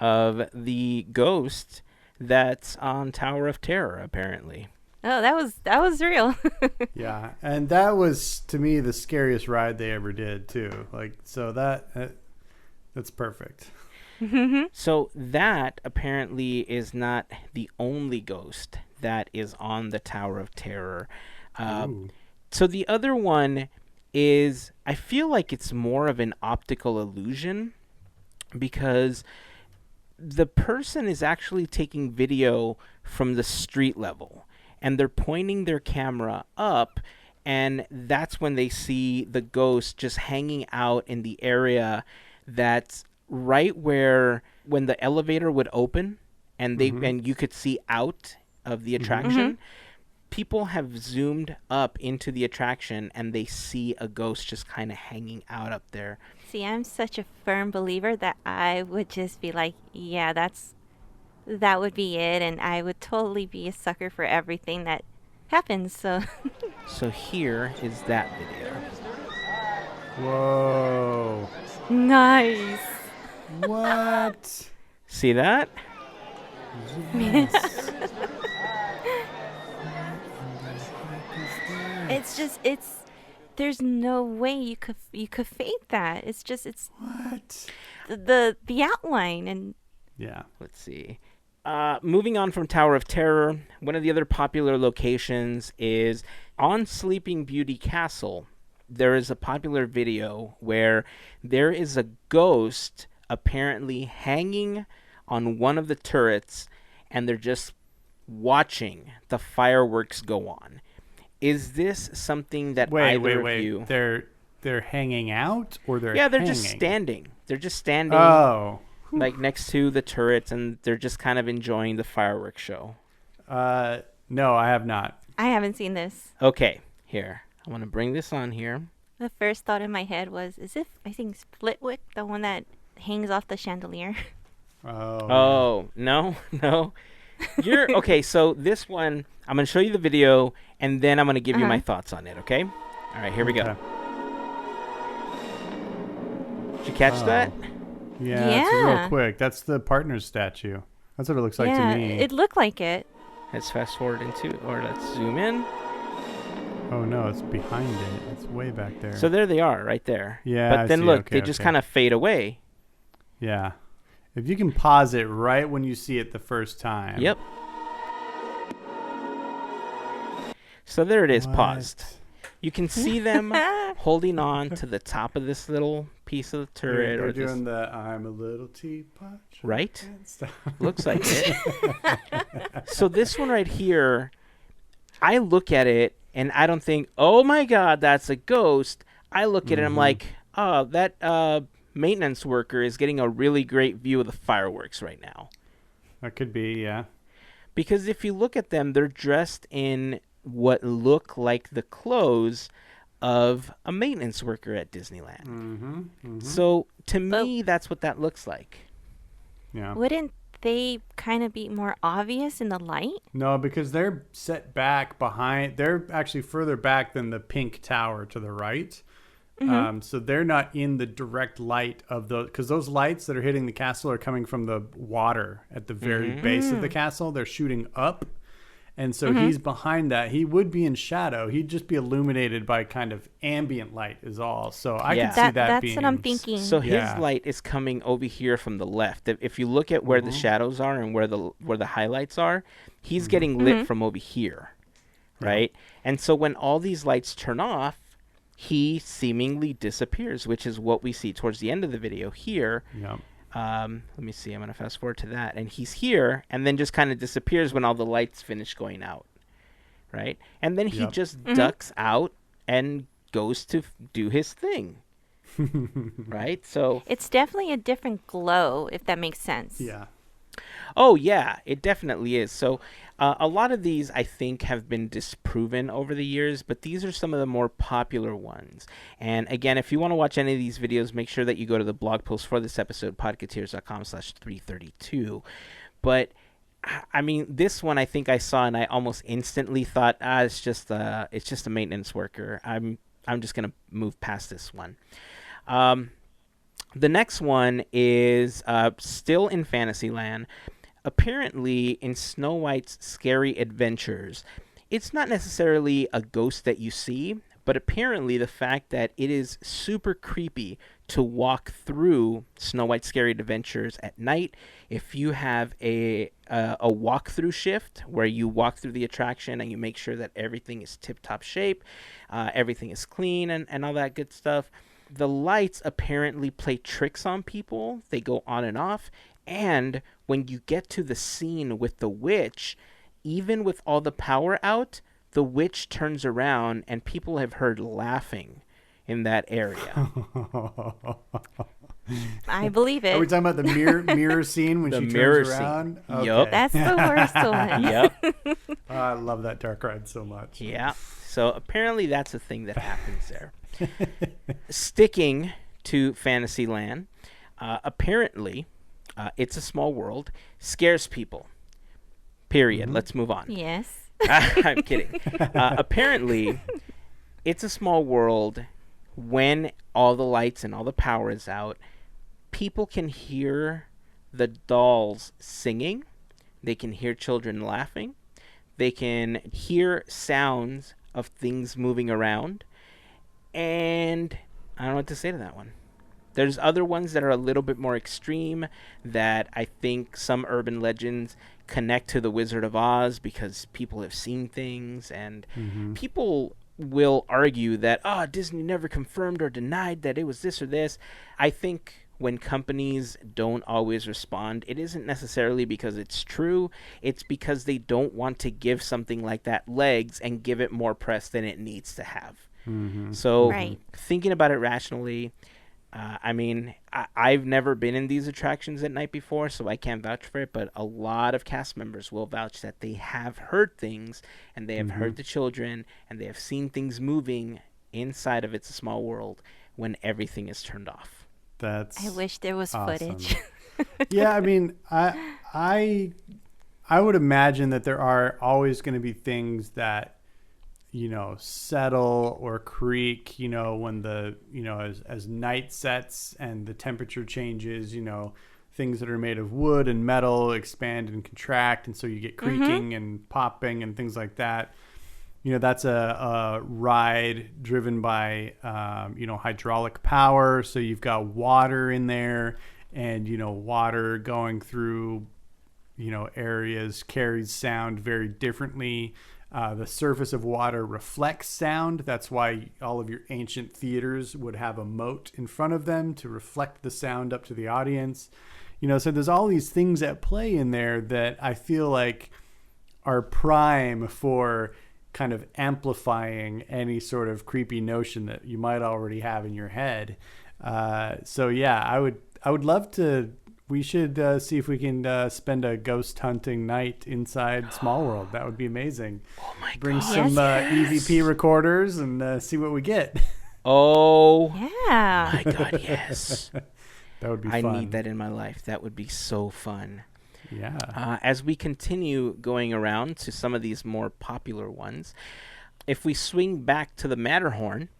of the ghost that's on Tower of Terror, apparently. Oh, that was real. Yeah, and that was, to me, the scariest ride they ever did, too. So that's perfect. So that apparently is not the only ghost that is on the Tower of Terror. So the other one is, I feel like it's more of an optical illusion, because the person is actually taking video from the street level, and they're pointing their camera up, and that's when they see the ghost just hanging out in the area that's right where when the elevator would open and and you could see out of the attraction. People have zoomed up into the attraction and they see a ghost just kind of hanging out up there. See, I'm such a firm believer that I would just be like, yeah, that would be it, and I would totally be a sucker for everything that happens. So So here is that video. Whoa. nice. What? See that? Yes. It's there's no way you could fake that. It's What? the outline. And Yeah. Let's see. Moving on from Tower of Terror, one of the other popular locations is on Sleeping Beauty Castle. There is a popular video where there is a ghost apparently hanging on one of the turrets, and they're just watching the fireworks go on. Is this something that either of you... They're hanging out, or they're Yeah, they're hanging? just standing. They're just standing. Oh. like next to the turrets, and they're just kind of enjoying the fireworks show. No, I have not. I haven't seen this. Okay, here. I want to bring this on here. The first thought in my head was, is it, I think, Splitwick, the one that hangs off the chandelier? Oh, no. You're okay. So this one, I'm going to show you the video, and then I'm going to give you my thoughts on it, okay? All right, here we go. Did you catch that? Yeah, it's real quick. That's the partner's statue. That's what it looks like to me. It looked like it. Let's fast forward or let's zoom in. Oh, no, it's behind it. It's way back there. So there they are, right there. Yeah, but then look, they just kind of fade away. Yeah. If you can pause it right when you see it the first time. Yep. So there it is, paused. You can see them holding on to the top of this little piece of the turret. They're doing the I'm a little teapot. Right? Looks like it. So this one right here, I look at it and I don't think, oh my God, that's a ghost. I look at it and I'm like, oh, that maintenance worker is getting a really great view of the fireworks right now. That could be, yeah. Because if you look at them, they're dressed in what look like the clothes of a maintenance worker at Disneyland. So to me, that's what that looks like. Yeah. Wouldn't they kind of be more obvious in the light? No, because they're set back behind. They're actually further back than the pink tower to the right. So they're not in the direct light of those, because those lights that are hitting the castle are coming from the water at the very base of the castle. They're shooting up. And so he's behind that. He would be in shadow. He'd just be illuminated by kind of ambient light is all. So I can see that being... That's what I'm thinking. So his light is coming over here from the left. If you look at where the shadows are and where the highlights are, he's getting lit from over here, right? And so when all these lights turn off, he seemingly disappears, which is what we see towards the end of the video here. Yep. Let me see. I'm going to fast forward to that. And he's here and then just kind of disappears when all the lights finish going out. Right? And then he just ducks out and goes to do his thing. Right? So it's definitely a different glow, if that makes sense. Yeah. Oh, yeah, it definitely is. So a lot of these, I think, have been disproven over the years, but these are some of the more popular ones. And again, if you want to watch any of these videos, make sure that you go to the blog post for this episode, podketeers.com/332. But, I mean, this one I think I saw and I almost instantly thought, it's just a maintenance worker. I'm just going to move past this one. The next one is still in Fantasyland. Apparently, in Snow White's Scary Adventures, it's not necessarily a ghost that you see, but apparently the fact that it is super creepy to walk through Snow White's Scary Adventures at night. If you have a walkthrough shift where you walk through the attraction and you make sure that everything is tip-top shape, everything is clean and all that good stuff, the lights apparently play tricks on people. They go on and off. And when you get to the scene with the witch, even with all the power out, the witch turns around and people have heard laughing in that area. I believe it. Are we talking about the mirror scene when she turns around? Okay. Yep. That's the worst one. Yep. I love that dark ride so much. Yeah. So apparently that's a thing that happens there. Sticking to Fantasyland, apparently, It's a Small World scares people. Period. Let's move on. Yes. I'm kidding. Apparently, It's a Small World, when all the lights and all the power is out, people can hear the dolls singing. They can hear children laughing. They can hear sounds of things moving around. And I don't know what to say to that one. There's other ones that are a little bit more extreme that I think some urban legends connect to the Wizard of Oz because people have seen things, and people will argue that, Disney never confirmed or denied that it was this or this. I think when companies don't always respond, it isn't necessarily because it's true. It's because they don't want to give something like that legs and give it more press than it needs to have. So thinking about it rationally, I mean, I've never been in these attractions at night before, so I can't vouch for it, but a lot of cast members will vouch that they have heard things, and they have heard the children, and they have seen things moving inside of It's a Small World when everything is turned off. I wish there was awesome. footage. Yeah, I mean, I would imagine that there are always going to be things that, settle or creak, when as night sets and the temperature changes, things that are made of wood and metal expand and contract. And so you get creaking and popping and things like that. That's a ride driven by, hydraulic power. So you've got water in there and, water going through, areas carries sound very differently. The surface of water reflects sound. That's why all of your ancient theaters would have a moat in front of them to reflect the sound up to the audience. So there's all these things at play in there that I feel like are prime for kind of amplifying any sort of creepy notion that you might already have in your head. So yeah, I would love to. We should see if we can spend a ghost hunting night inside Small World. That would be amazing. Oh my God. Bring some EVP recorders and see what we get. Oh Yeah. my God, yes. That would be I fun. need that in my life. That would be so fun. Yeah. As we continue going around to some of these more popular ones, if we swing back to the Matterhorn,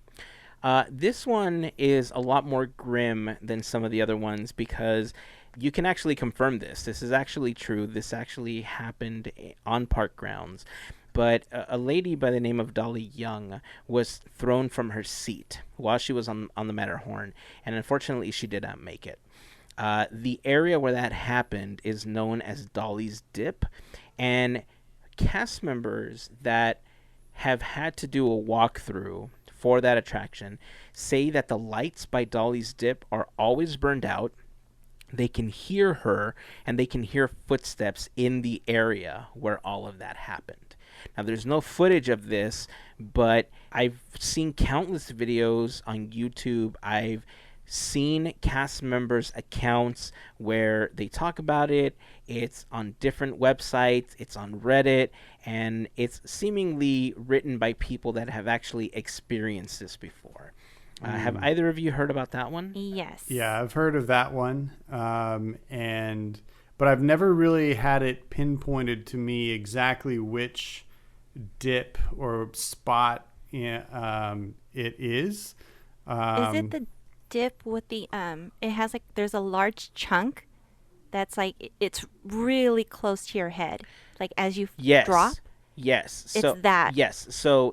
this one is a lot more grim than some of the other ones because you can actually confirm this. This is actually true. This actually happened on park grounds. But a lady by the name of Dolly Young was thrown from her seat while she was on the Matterhorn, and unfortunately she did not make it. The area where that happened is known as Dolly's Dip, and cast members that have had to do a walkthrough for that attraction say that the lights by Dolly's Dip are always burned out. They can hear her, and they can hear footsteps in the area where all of that happened. Now, there's no footage of this, but I've seen countless videos on YouTube. I've seen cast members' accounts where they talk about it. It's on different websites. It's on Reddit. And it's seemingly written by people that have actually experienced this before. Have either of you heard about that one? Yes. Yeah, I've heard of that one. But I've never really had it pinpointed to me exactly which dip or spot it is. Is it the dip with the it has like there's a large chunk that's like it's really close to your head, like as you drop? Yes. It's that. Yes. So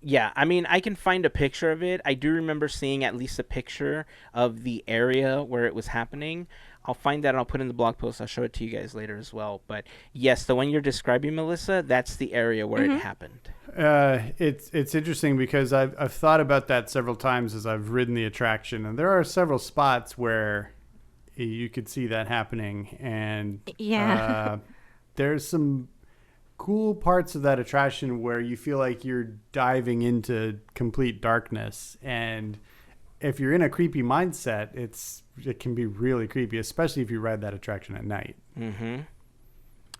yeah, I mean, I can find a picture of it. I do remember seeing at least a picture of the area where it was happening. I'll find that and I'll put in the blog post. I'll show it to you guys later as well. But yes, the one you're describing, Melissa, that's the area where it happened. It's interesting because I've thought about that several times as I've ridden the attraction, and there are several spots where you could see that happening, and there's some cool parts of that attraction where you feel like you're diving into complete darkness, and if you're in a creepy mindset, it can be really creepy, especially if you ride that attraction at night. Mm-hmm.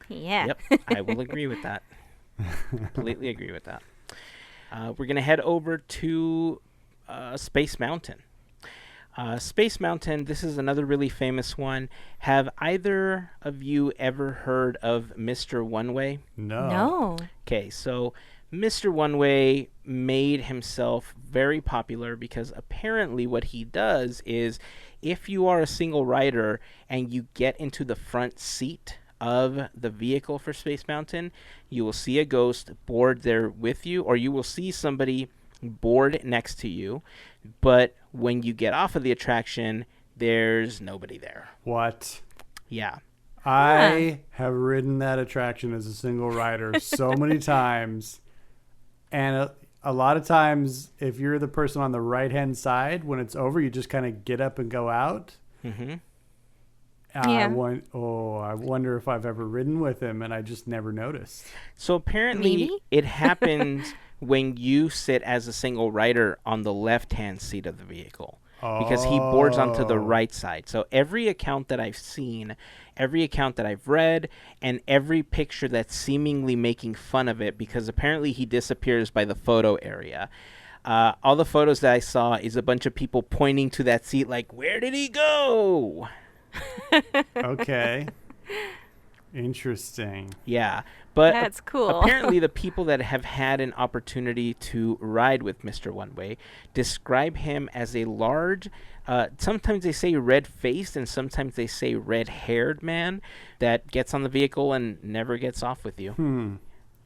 Yeah. Yep, I will agree with that. Completely agree with that. We're going to head over to Space Mountain. Space Mountain, this is another really famous one. Have either of you ever heard of Mr. One Way? No. Okay, so Mr. One Way made himself very popular because apparently what he does is if you are a single rider and you get into the front seat of the vehicle for Space Mountain, you will see a ghost board there with you, or you will see somebody board next to you. But when you get off of the attraction, there's nobody there. What? Yeah. I have ridden that attraction as a single rider so many times. And a lot of times, if you're the person on the right-hand side, when it's over, you just kind of get up and go out. Mm-hmm. I wonder if I've ever ridden with him, and I just never noticed. So apparently it happens when you sit as a single rider on the left-hand seat of the vehicle. because he boards onto the right side. So every account that I've seen, every account that I've read, and every picture that's seemingly making fun of it, because apparently he disappears by the photo area. All the photos that I saw is a bunch of people pointing to that seat like, where did he go? Okay. Interesting. Yeah. But That's cool. Apparently the people that have had an opportunity to ride with Mr. One Way describe him as a large, sometimes they say red-faced and sometimes they say red-haired man that gets on the vehicle and never gets off with you.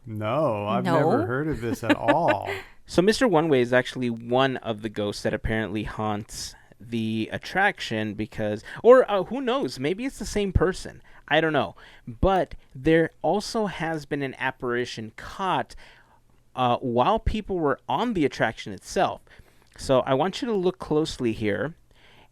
No, I've No? never heard of this at all. So Mr. One Way is actually one of the ghosts that apparently haunts the attraction because, or who knows, maybe it's the same person. I don't know. But there also has been an apparition caught while people were on the attraction itself. So I want you to look closely here,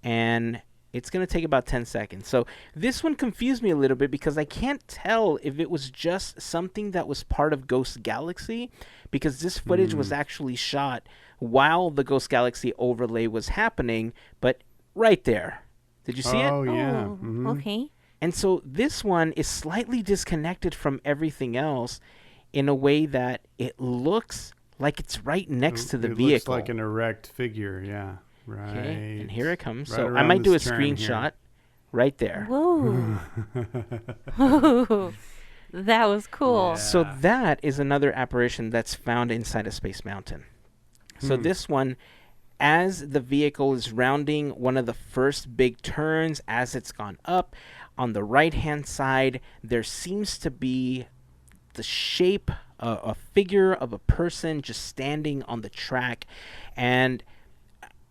and it's going to take about 10 seconds. So this one confused me a little bit because I can't tell if it was just something that was part of Ghost Galaxy, because this footage was actually shot while the Ghost Galaxy overlay was happening, but right there. Did you see it? Oh, yeah. Oh, Mhm. okay. And so this one is slightly disconnected from everything else in a way that it looks like it's right next to the it vehicle. looks like an erect figure, yeah. Right. Okay, and here it comes. Right So I around might do a this turn here. screenshot right there. Whoa. Whoa. That was cool. Yeah. So that is another apparition that's found inside of Space Mountain. So this one, as the vehicle is rounding one of the first big turns, as it's gone up, on the right-hand side, there seems to be the shape, a figure of a person just standing on the track. And,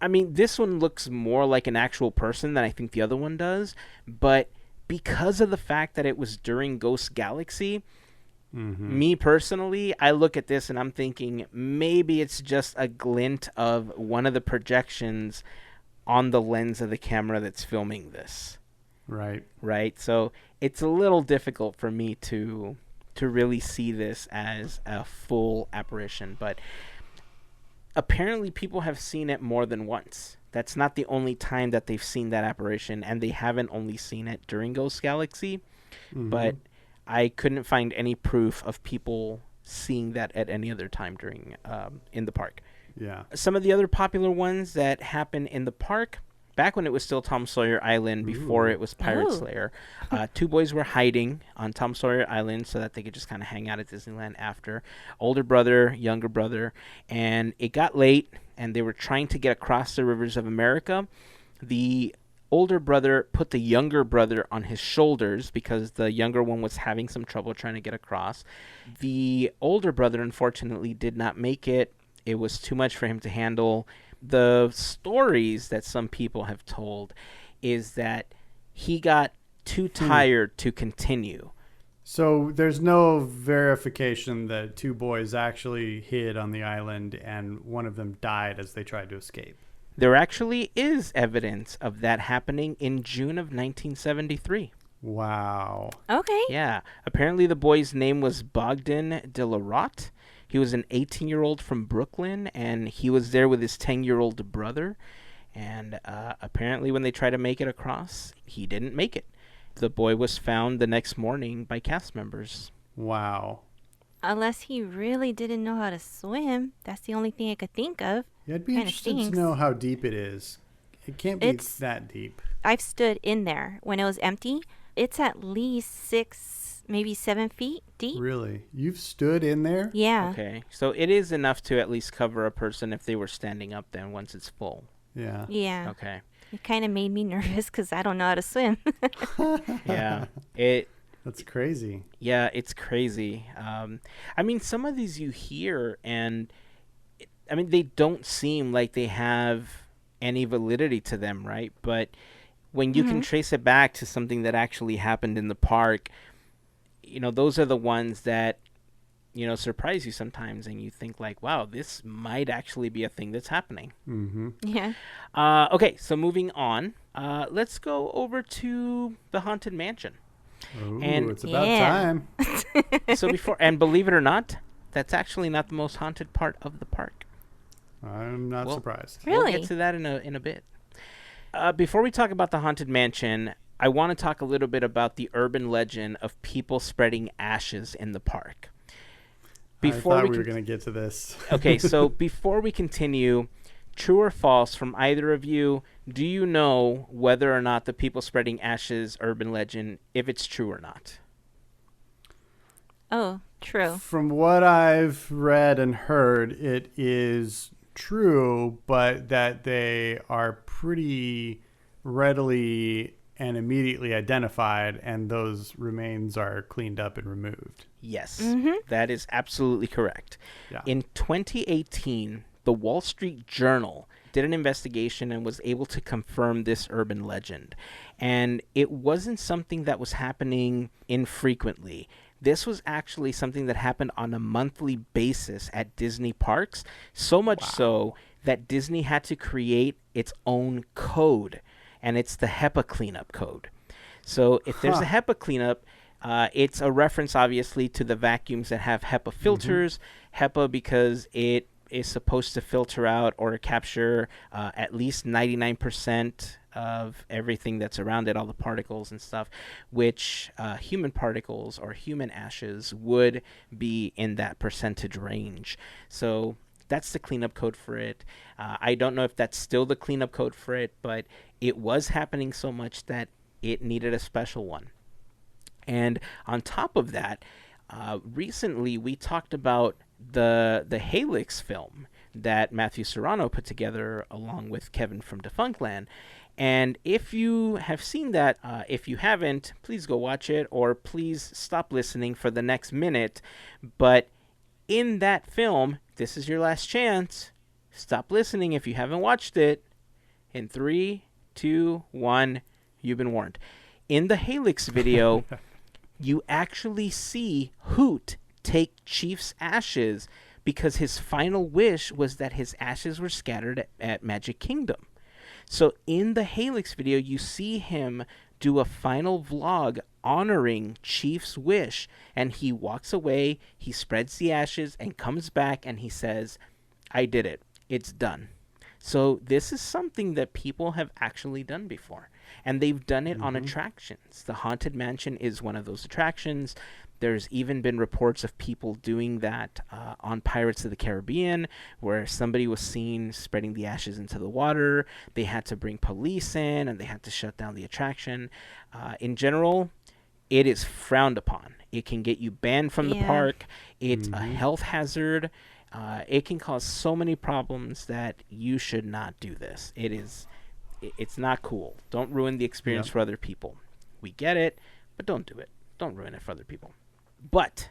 I mean, this one looks more like an actual person than I think the other one does. But because of the fact that it was during Ghost Galaxy, me personally, I look at this and I'm thinking maybe it's just a glint of one of the projections on the lens of the camera that's filming this. Right. Right? So it's a little difficult for me to really see this as a full apparition. But apparently people have seen it more than once. That's not the only time that they've seen that apparition, and they haven't only seen it during Ghost Galaxy. But I couldn't find any proof of people seeing that at any other time during in the park. Yeah. Some of the other popular ones that happen in the park, back when it was still Tom Sawyer Island, before it was Pirate Oh. Slayer, two boys were hiding on Tom Sawyer Island so that they could just kind of hang out at Disneyland after. Older brother, younger brother, and it got late, and they were trying to get across the rivers of America. The older brother put the younger brother on his shoulders because the younger one was having some trouble trying to get across. The older brother, unfortunately, did not make it. It was too much for him to handle. The stories that some people have told is that he got too tired to continue. So there's no verification that two boys actually hid on the island and one of them died as they tried to escape. There actually is evidence of that happening in June of 1973. Wow. Okay. Yeah. Apparently the boy's name was Bogdan de la Rotte. He was an 18-year-old from Brooklyn, and he was there with his 10-year-old brother. And apparently when they tried to make it across, he didn't make it. The boy was found the next morning by cast members. Wow. Unless he really didn't know how to swim. That's the only thing I could think of. Yeah, I'd be Kinda interested stinks. to know how deep it is. It can't be It's- that deep. I've stood in there when it was empty. It's at least 6, maybe 7 feet deep. Really? You've stood in there? Yeah. Okay. So it is enough to at least cover a person if they were standing up then once it's full. Yeah. Yeah. Okay. It kind of made me nervous because I don't know how to swim. Yeah. That's crazy. Yeah, it's crazy. I mean, some of these you hear, and I mean, they don't seem like they have any validity to them, right? But when you can trace it back to something that actually happened in the park, you know, those are the ones that, you know, surprise you sometimes, and you think like, wow, this might actually be a thing that's happening. Mm-hmm. Yeah. Okay, so moving on, let's go over to the Haunted Mansion. Ooh, And- it's about Yeah. time. So before, and believe it or not, that's actually not the most haunted part of the park. I'm not Well, surprised. We'll Really? get to that in a bit. Before we talk about the Haunted Mansion, I want to talk a little bit about the urban legend of people spreading ashes in the park. I thought we were going to get to this. Okay, so before we continue, true or false from either of you, do you know whether or not the people spreading ashes urban legend, if it's true or not? Oh, true. From what I've read and heard, it is true, but that they are pretty readily and immediately identified, and those remains are cleaned up and removed. Yes, that is absolutely correct. Yeah. In 2018, the Wall Street Journal did an investigation and was able to confirm this urban legend. And it wasn't something that was happening infrequently. This was actually something that happened on a monthly basis at Disney parks, so much so that Disney had to create its own code, and it's the HEPA cleanup code. So if there's a HEPA cleanup, it's a reference, obviously, to the vacuums that have HEPA filters. HEPA because it is supposed to filter out or capture at least 99% of everything that's around it, all the particles and stuff, which human particles or human ashes would be in that percentage range. So that's the cleanup code for it. I don't know if that's still the cleanup code for it, but it was happening so much that it needed a special one. And on top of that, recently we talked about the Helix film that Matthew Serrano put together along with Kevin from Defunctland. And if you have seen that, if you haven't, please go watch it, or please stop listening for the next minute. But in that film, this is your last chance. Stop listening if you haven't watched it. In 3, 2, 1, you've been warned. In the Helix video, you actually see Hoot take Chief's ashes because his final wish was that his ashes were scattered at Magic Kingdom. So in the Helix video, you see him do a final vlog honoring Chief's wish, and he walks away, he spreads the ashes, and comes back, and he says, I did it. It's done. So this is something that people have actually done before, and they've done it on attractions. The Haunted Mansion is one of those attractions. There's even been reports of people doing that on Pirates of the Caribbean, where somebody was seen spreading the ashes into the water. They had to bring police in, and they had to shut down the attraction. In general, it is frowned upon. It can get you banned from the park. It's a health hazard. It can cause so many problems that you should not do this. It's not cool. Don't ruin the experience for other people. We get it, but don't do it. Don't ruin it for other people. But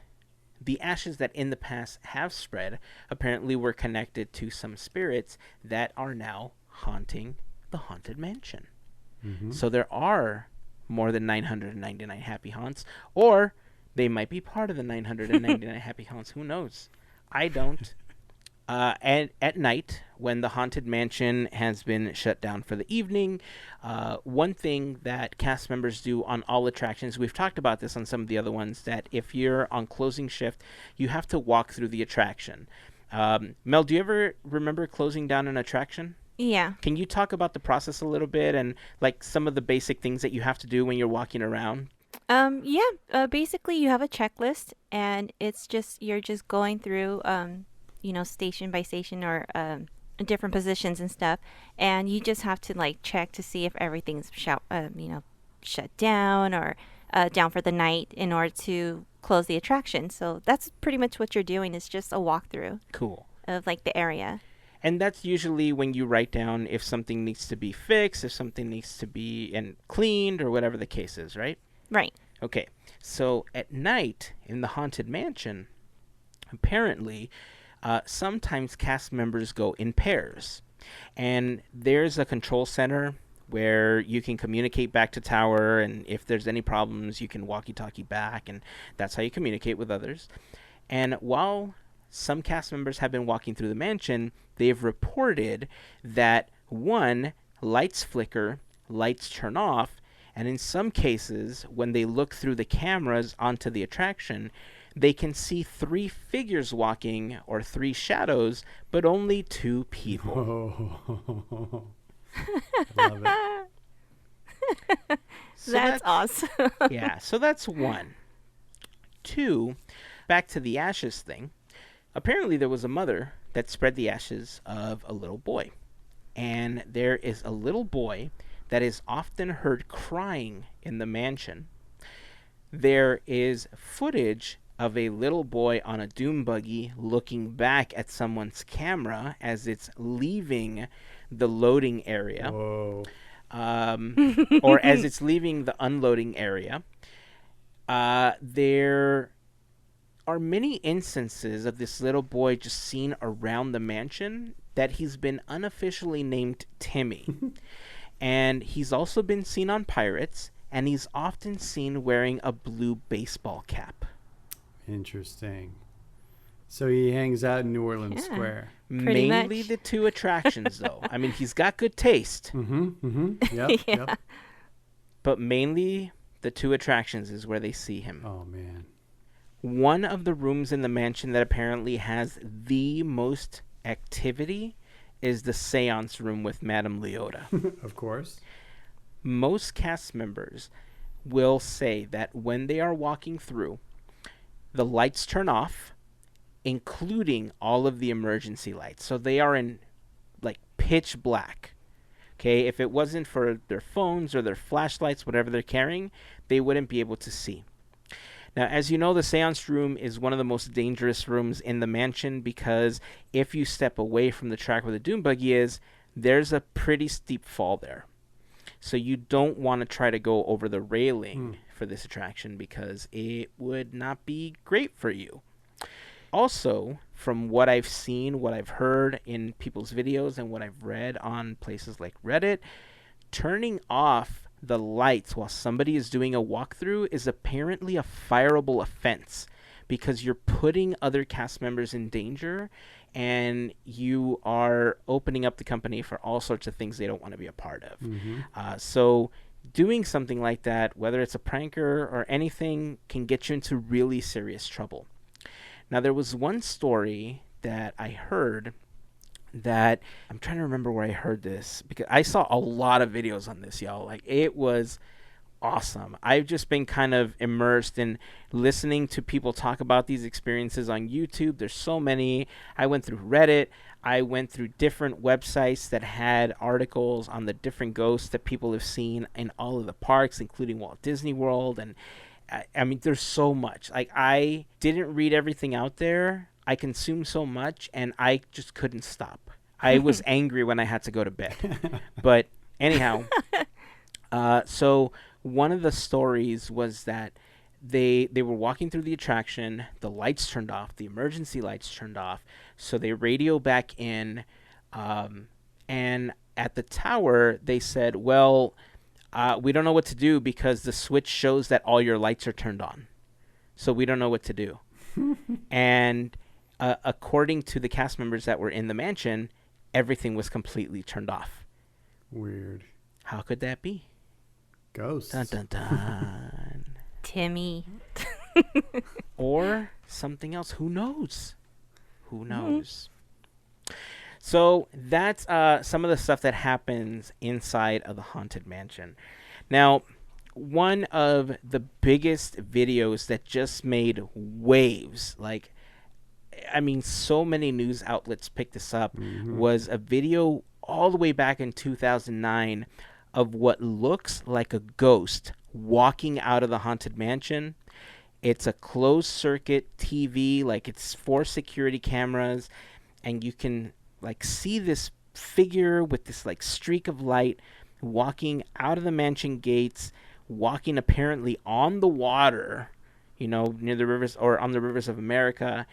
the ashes that in the past have spread apparently were connected to some spirits that are now haunting the Haunted Mansion. So there are more than 999 happy haunts, or they might be part of the 999 happy haunts. Who knows? I don't. And at night, when the Haunted Mansion has been shut down for the evening, one thing that cast members do on all attractions, we've talked about this on some of the other ones, that if you're on closing shift, you have to walk through the attraction. Mel, do you ever remember closing down an attraction? Yeah. Can you talk about the process a little bit and like some of the basic things that you have to do when you're walking around? Basically you have a checklist, and it's just, you're just going through, station by station, or different positions and stuff, and you just have to like check to see if everything's shut down or down for the night in order to close the attraction. So that's pretty much what you're doing, is just a walkthrough. Cool. Of like the area. And that's usually when you write down if something needs to be fixed, if something needs to be cleaned, or whatever the case is, right? Right. Okay. So at night in the Haunted Mansion, apparently, sometimes cast members go in pairs. And there's a control center where you can communicate back to tower, and if there's any problems, you can walkie-talkie back, and that's how you communicate with others. And while some cast members have been walking through the mansion, they've reported that, one, lights flicker, lights turn off, and in some cases, when they look through the cameras onto the attraction, they can see 3 figures walking, or 3 shadows, but only 2 people. Love it. So That's awesome. Yeah, so that's one. Two, back to the ashes thing. Apparently there was a mother that spread the ashes of a little boy. And there is a little boy that is often heard crying in the mansion. There is footage of a little boy on a doom buggy looking back at someone's camera as it's leaving the loading area. Whoa. Or as it's leaving the unloading area. There are many instances of this little boy just seen around the mansion that he's been unofficially named Timmy. And he's also been seen on Pirates, and he's often seen wearing a blue baseball cap. Interesting. So he hangs out in New Orleans Square. Pretty Mainly much. the two attractions, though. I mean, he's got good taste, Yep, yep. but mainly the two attractions is where they see him. Oh, man. One of the rooms in the mansion that apparently has the most activity is the seance room with Madame Leota. Of course. Most cast members will say that when they are walking through, the lights turn off, including all of the emergency lights. So they are in like pitch black. Okay, if it wasn't for their phones or their flashlights, whatever they're carrying, they wouldn't be able to see. Now, as you know, the seance room is one of the most dangerous rooms in the mansion because if you step away from the track where the doom buggy is, there's a pretty steep fall there. So you don't want to try to go over the railing for this attraction because it would not be great for you. Also, from what I've seen, what I've heard in people's videos, and what I've read on places like Reddit, turning off the lights while somebody is doing a walkthrough is apparently a fireable offense because you're putting other cast members in danger and you are opening up the company for all sorts of things they don't want to be a part of. So doing something like that, whether it's a pranker or anything, can get you into really serious trouble. Now, there was one story that I heard that I'm trying to remember where I heard this because I saw a lot of videos on this, y'all. Like, it was awesome. I've just been kind of immersed in listening to people talk about these experiences on YouTube. There's so many. I went through Reddit. I went through different websites that had articles on the different ghosts that people have seen in all of the parks, including Walt Disney World. And I mean, there's so much. Like, I didn't read everything out there. I consumed so much, and I just couldn't stop. I was angry when I had to go to bed. But anyhow, so one of the stories was that they were walking through the attraction. The lights turned off. The emergency lights turned off. So they radio back in. And at the tower, they said, well, we don't know what to do because the switch shows that all your lights are turned on. So we don't know what to do. And according to the cast members that were in the mansion, everything was completely turned off. Weird. How could that be? Ghosts. Dun, dun, dun. Timmy. Or something else. Who knows? Who knows? So that's some of the stuff that happens inside of the Haunted Mansion. Now, one of the biggest videos that just made waves, like, I mean, so many news outlets picked this up, was a video all the way back in 2009 of what looks like a ghost walking out of the Haunted Mansion. It's a closed circuit TV, like it's 4 security cameras, and you can like see this figure with this like streak of light walking out of the mansion gates, walking apparently on the water, you know, near the rivers or on the rivers of America.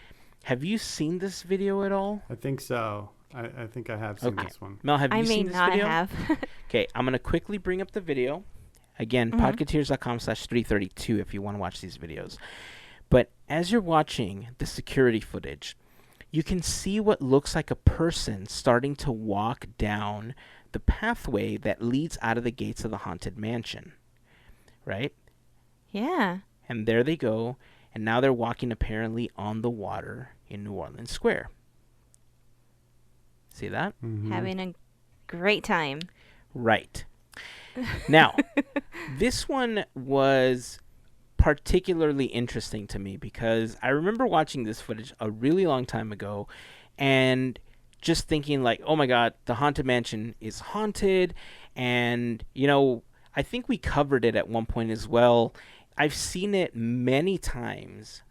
Have you seen this video at all? I think so. I think I have seen this one. Mel, have I you may seen this not video? have. Okay, I'm going to quickly bring up the video. Again, podketeers.com/332 if you want to watch these videos. But as you're watching the security footage, you can see what looks like a person starting to walk down the pathway that leads out of the gates of the Haunted Mansion. Right? Yeah. And there they go. And now they're walking apparently on the water in New Orleans Square. See that? Having a great time. Right. Now, this one was particularly interesting to me because I remember watching this footage a really long time ago and just thinking like, oh my God, the Haunted Mansion is haunted. And, I think we covered it at one point as well. I've seen it many times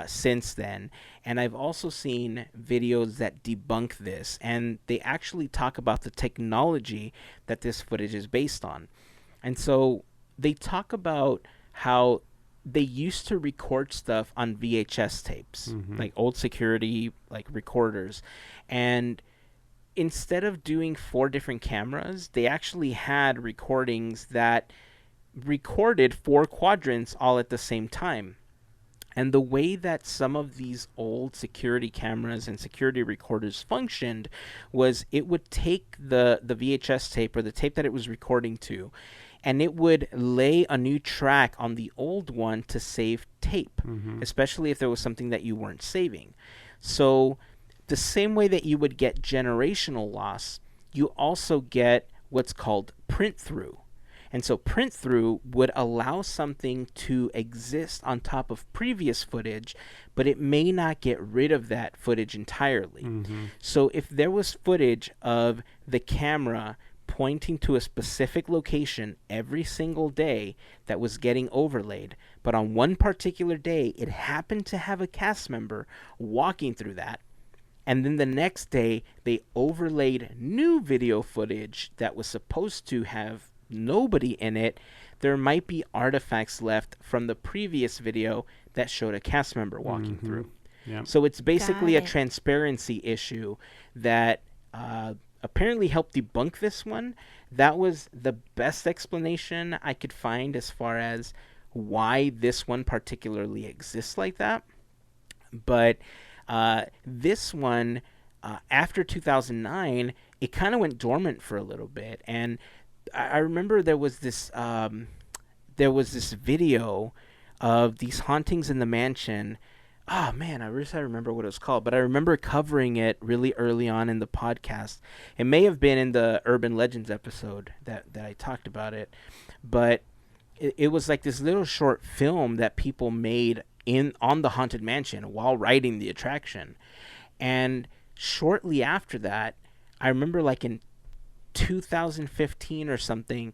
since then, and I've also seen videos that debunk this, and they actually talk about the technology that this footage is based on. And so they talk about how they used to record stuff on VHS tapes, like old security like recorders, and instead of doing 4 different cameras, they actually had recordings that recorded 4 quadrants all at the same time. And the way that some of these old security cameras and security recorders functioned was it would take the VHS tape or the tape that it was recording to, and it would lay a new track on the old one to save tape, especially if there was something that you weren't saving. So the same way that you would get generational loss, you also get what's called print through. And so print through would allow something to exist on top of previous footage, but it may not get rid of that footage entirely. So if there was footage of the camera pointing to a specific location every single day that was getting overlaid, but on one particular day it happened to have a cast member walking through that, and then the next day they overlaid new video footage that was supposed to have nobody in it, there might be artifacts left from the previous video that showed a cast member walking through. Yep. So it's basically a Got it. transparency issue that apparently helped debunk this one. That was the best explanation I could find as far as why this one particularly exists like that. But this one, after 2009, it kind of went dormant for a little bit, and I remember there was this video of these hauntings in the mansion. Oh man, I wish I remember what it was called, but I remember covering it really early on in the podcast. It may have been in the Urban Legends episode that I talked about it, but it was like this little short film that people made on the Haunted Mansion while riding the attraction. And shortly after that, I remember like in 2015 or something,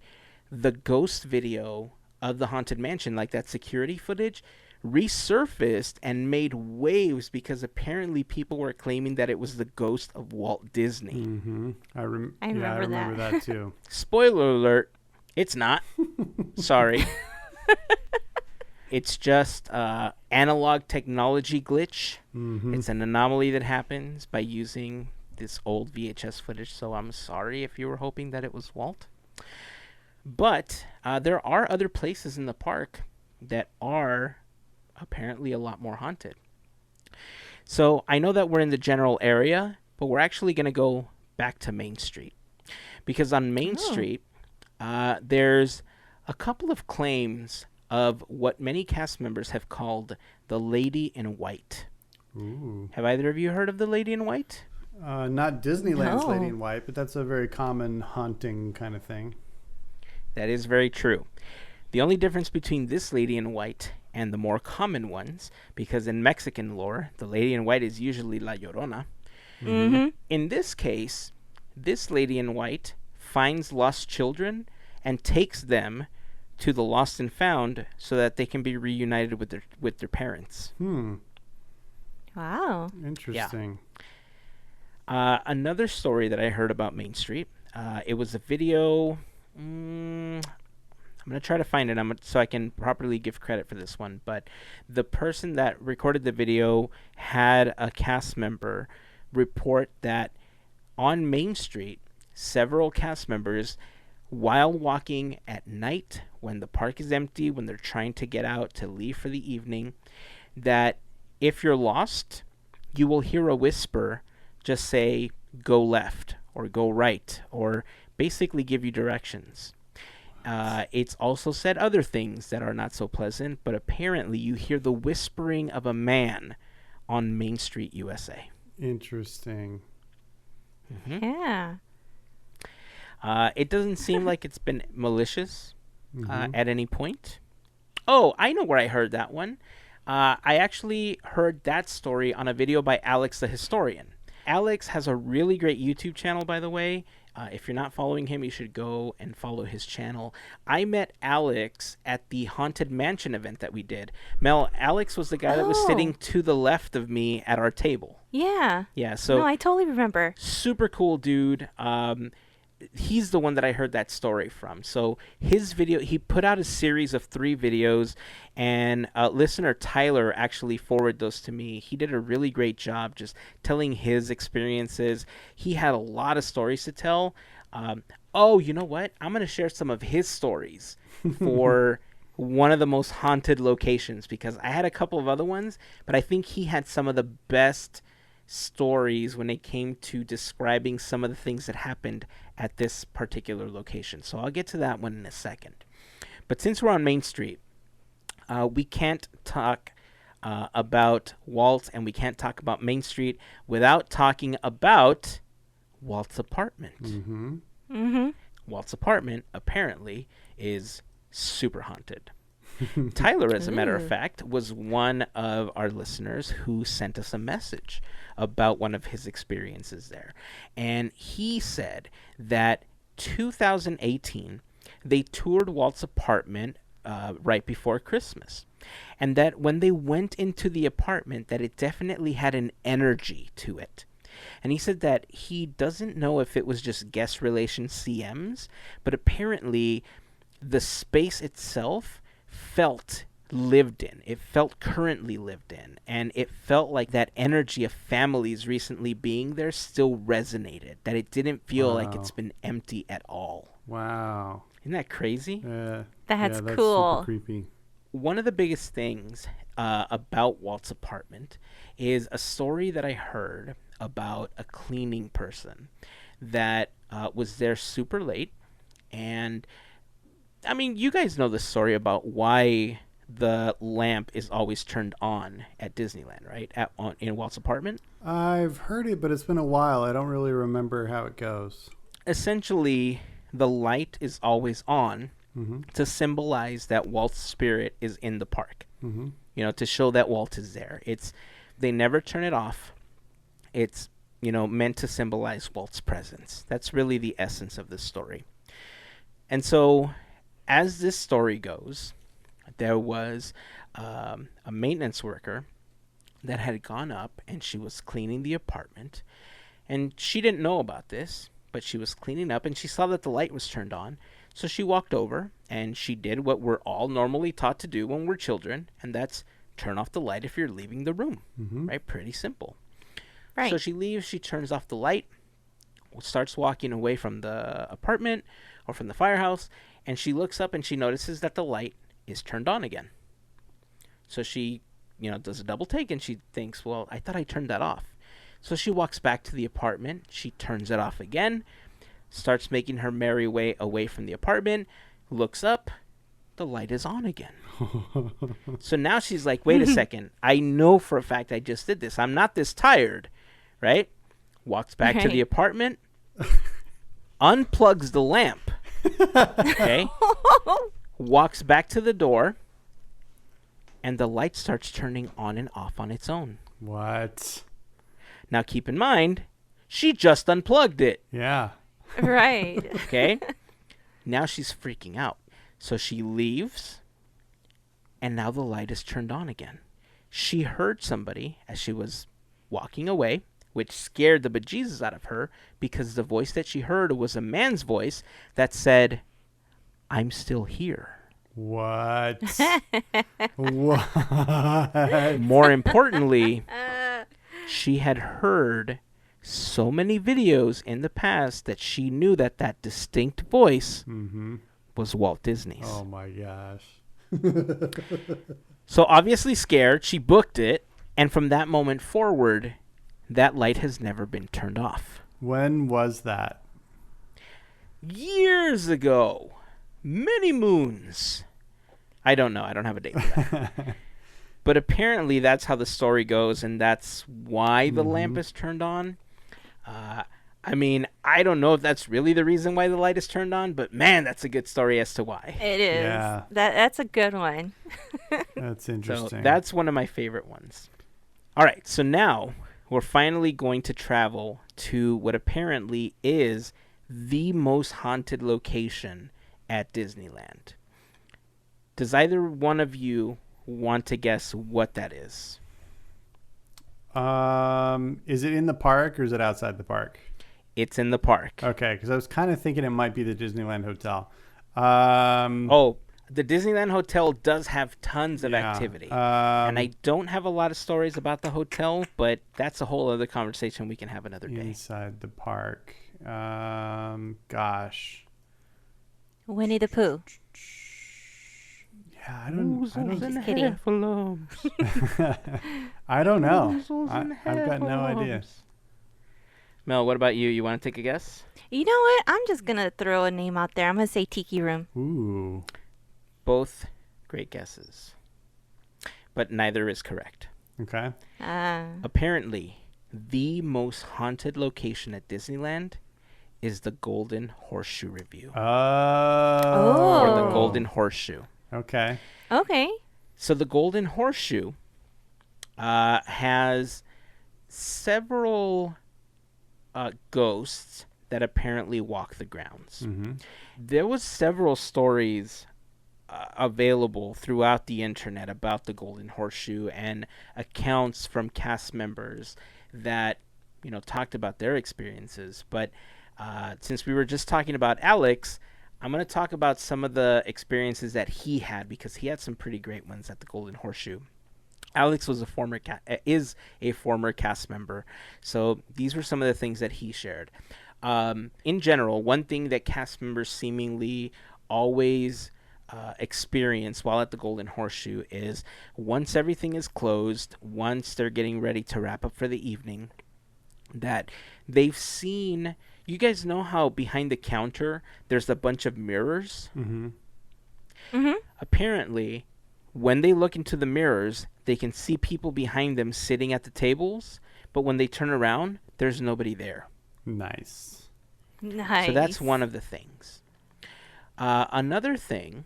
the ghost video of the Haunted Mansion, like that security footage, resurfaced and made waves because apparently people were claiming that it was the ghost of Walt Disney. I remember that. that too. Spoiler alert, it's not. Sorry. It's just analog technology glitch. It's an anomaly that happens by using this old VHS footage, so I'm sorry if you were hoping that it was Walt. But there are other places in the park that are apparently a lot more haunted. So I know that we're in the general area, but we're actually going to go back to Main Street. Because on Main Street, there's a couple of claims of what many cast members have called the Lady in White. Ooh. Have either of you heard of the Lady in White? Not Disneyland's No. Lady in White, but that's a very common haunting kind of thing. That is very true. The only difference between this Lady in White and the more common ones, because in Mexican lore, the Lady in White is usually La Llorona. In this case, this Lady in White finds lost children and takes them to the Lost and Found so that they can be reunited with their parents. Wow. Interesting. Another story that I heard about Main Street, it was a video. I'm going to try to find it so I can properly give credit for this one. But the person that recorded the video had a cast member report that on Main Street, several cast members, while walking at night, when the park is empty, when they're trying to get out to leave for the evening, that if you're lost, you will hear a whisper just say, go left or go right, or basically give you directions. It's also said other things that are not so pleasant, but apparently you hear the whispering of a man on Main Street, USA. Interesting. Yeah. It doesn't seem like it's been malicious at any point. Oh, I know where I heard that one. I actually heard that story on a video by Alex the Historian. Alex has a really great YouTube channel, by the way. If you're not following him, you should go and follow his channel. I met Alex at the Haunted Mansion event that we did. Mel, Alex was the guy that was sitting to the left of me at our table. Yeah. Yeah, so... No, I totally remember. Super cool dude. He's the one that I heard that story from. So his video, he put out a series of 3 videos, and listener Tyler actually forwarded those to me. He did a really great job just telling his experiences. He had a lot of stories to tell. Oh, you know what? I'm going to share some of his stories for one of the most haunted locations, because I had a couple of other ones, but I think he had some of the best stories when it came to describing some of the things that happened at this particular location. So I'll get to that one in a second. But since we're on Main Street, we can't talk about Walt, and we can't talk about Main Street without talking about Walt's apartment. Walt's apartment apparently is super haunted. Tyler, as a matter of fact, was one of our listeners who sent us a message about one of his experiences there. And he said that 2018, they toured Walt's apartment right before Christmas. And that when they went into the apartment, that it definitely had an energy to it. And he said that he doesn't know if it was just guest relation CMs, but apparently the space itself felt lived in. It felt currently lived in. And it felt like that energy of families recently being there still resonated. That it didn't feel like it's been empty at all. Wow. Isn't that crazy? That's that's cool. Super creepy. One of the biggest things about Walt's apartment is a story that I heard about a cleaning person that was there super late. And I mean, you guys know the story about why the lamp is always turned on at Disneyland, right? In Walt's apartment? I've heard it, but it's been a while. I don't really remember how it goes. Essentially, the light is always on to symbolize that Walt's spirit is in the park. You know, to show that Walt is there. They never turn it off. It's, meant to symbolize Walt's presence. That's really the essence of this story. And so, as this story goes, there was a maintenance worker that had gone up, and she was cleaning the apartment. And she didn't know about this, but she was cleaning up, and she saw that the light was turned on. So she walked over, and she did what we're all normally taught to do when we're children, and that's turn off the light if you're leaving the room. Right? Pretty simple. Right. So she leaves, she turns off the light, starts walking away from the apartment or from the firehouse, and she looks up and she notices that the light is turned on again. So she, does a double take, and she thinks, well, I thought I turned that off. So she walks back to the apartment, she turns it off again, starts making her merry way away from the apartment, looks up, the light is on again. So now she's like, wait a second, I know for a fact I just did this. I'm not this tired, right? Walks back to the apartment, unplugs the lamp, okay? Walks back to the door, and the light starts turning on and off on its own. What? Now keep in mind, she just unplugged it. Yeah. Right. Okay? Now she's freaking out. So she leaves, and now the light is turned on again. She heard somebody as she was walking away, which scared the bejesus out of her, because the voice that she heard was a man's voice that said, I'm still here. What? What? More importantly, she had heard so many videos in the past that she knew that that distinct voice was Walt Disney's. Oh my gosh. So obviously scared, she booked it, and from that moment forward, that light has never been turned off. When was that? Years ago. Many moons. I don't know. I don't have a date for that. But apparently that's how the story goes, and that's why the lamp is turned on. I mean, I don't know if that's really the reason why the light is turned on, but man, that's a good story as to why. It is. Yeah. That's a good one. That's So interesting. that's one of my favorite ones. All right, so now we're finally going to travel to what apparently is the most haunted location at Disneyland. Does either one of you want to guess what that is? Is it in the park or is it outside the park? It's in the park. Okay, because I was kind of thinking it might be the Disneyland Hotel. Oh, the Disneyland Hotel does have tons of Yeah, activity. And I don't have a lot of stories about the hotel, but that's a whole other conversation we can have another day. Inside the park. Gosh. Winnie the Pooh. Yeah, I I'm just kidding. I don't know. I've got no idea. Mel, what about you? You want to take a guess? You know what? I'm just going to throw a name out there. I'm going to say Tiki Room. Ooh. Both great guesses, but neither is correct. Okay. Apparently, the most haunted location at Disneyland is the Golden Horseshoe Review. Oh. Or the Golden Horseshoe. Okay. Okay. So the Golden Horseshoe has several ghosts that apparently walk the grounds. Mm-hmm. There was several stories available throughout the internet about the Golden Horseshoe and accounts from cast members that, you know, talked about their experiences. But since we were just talking about Alex, I'm going to talk about some of the experiences that he had, because he had some pretty great ones at the Golden Horseshoe. Alex was is a former cast member, so these were some of the things that he shared. In general, one thing that cast members seemingly always experience while at the Golden Horseshoe is once everything is closed, once they're getting ready to wrap up for the evening, that they've seen. You guys know how behind the counter there's a bunch of mirrors? Mm-hmm. Mm-hmm. Apparently, when they look into the mirrors, they can see people behind them sitting at the tables, but when they turn around, there's nobody there. Nice. Nice. So that's one of the things. Another thing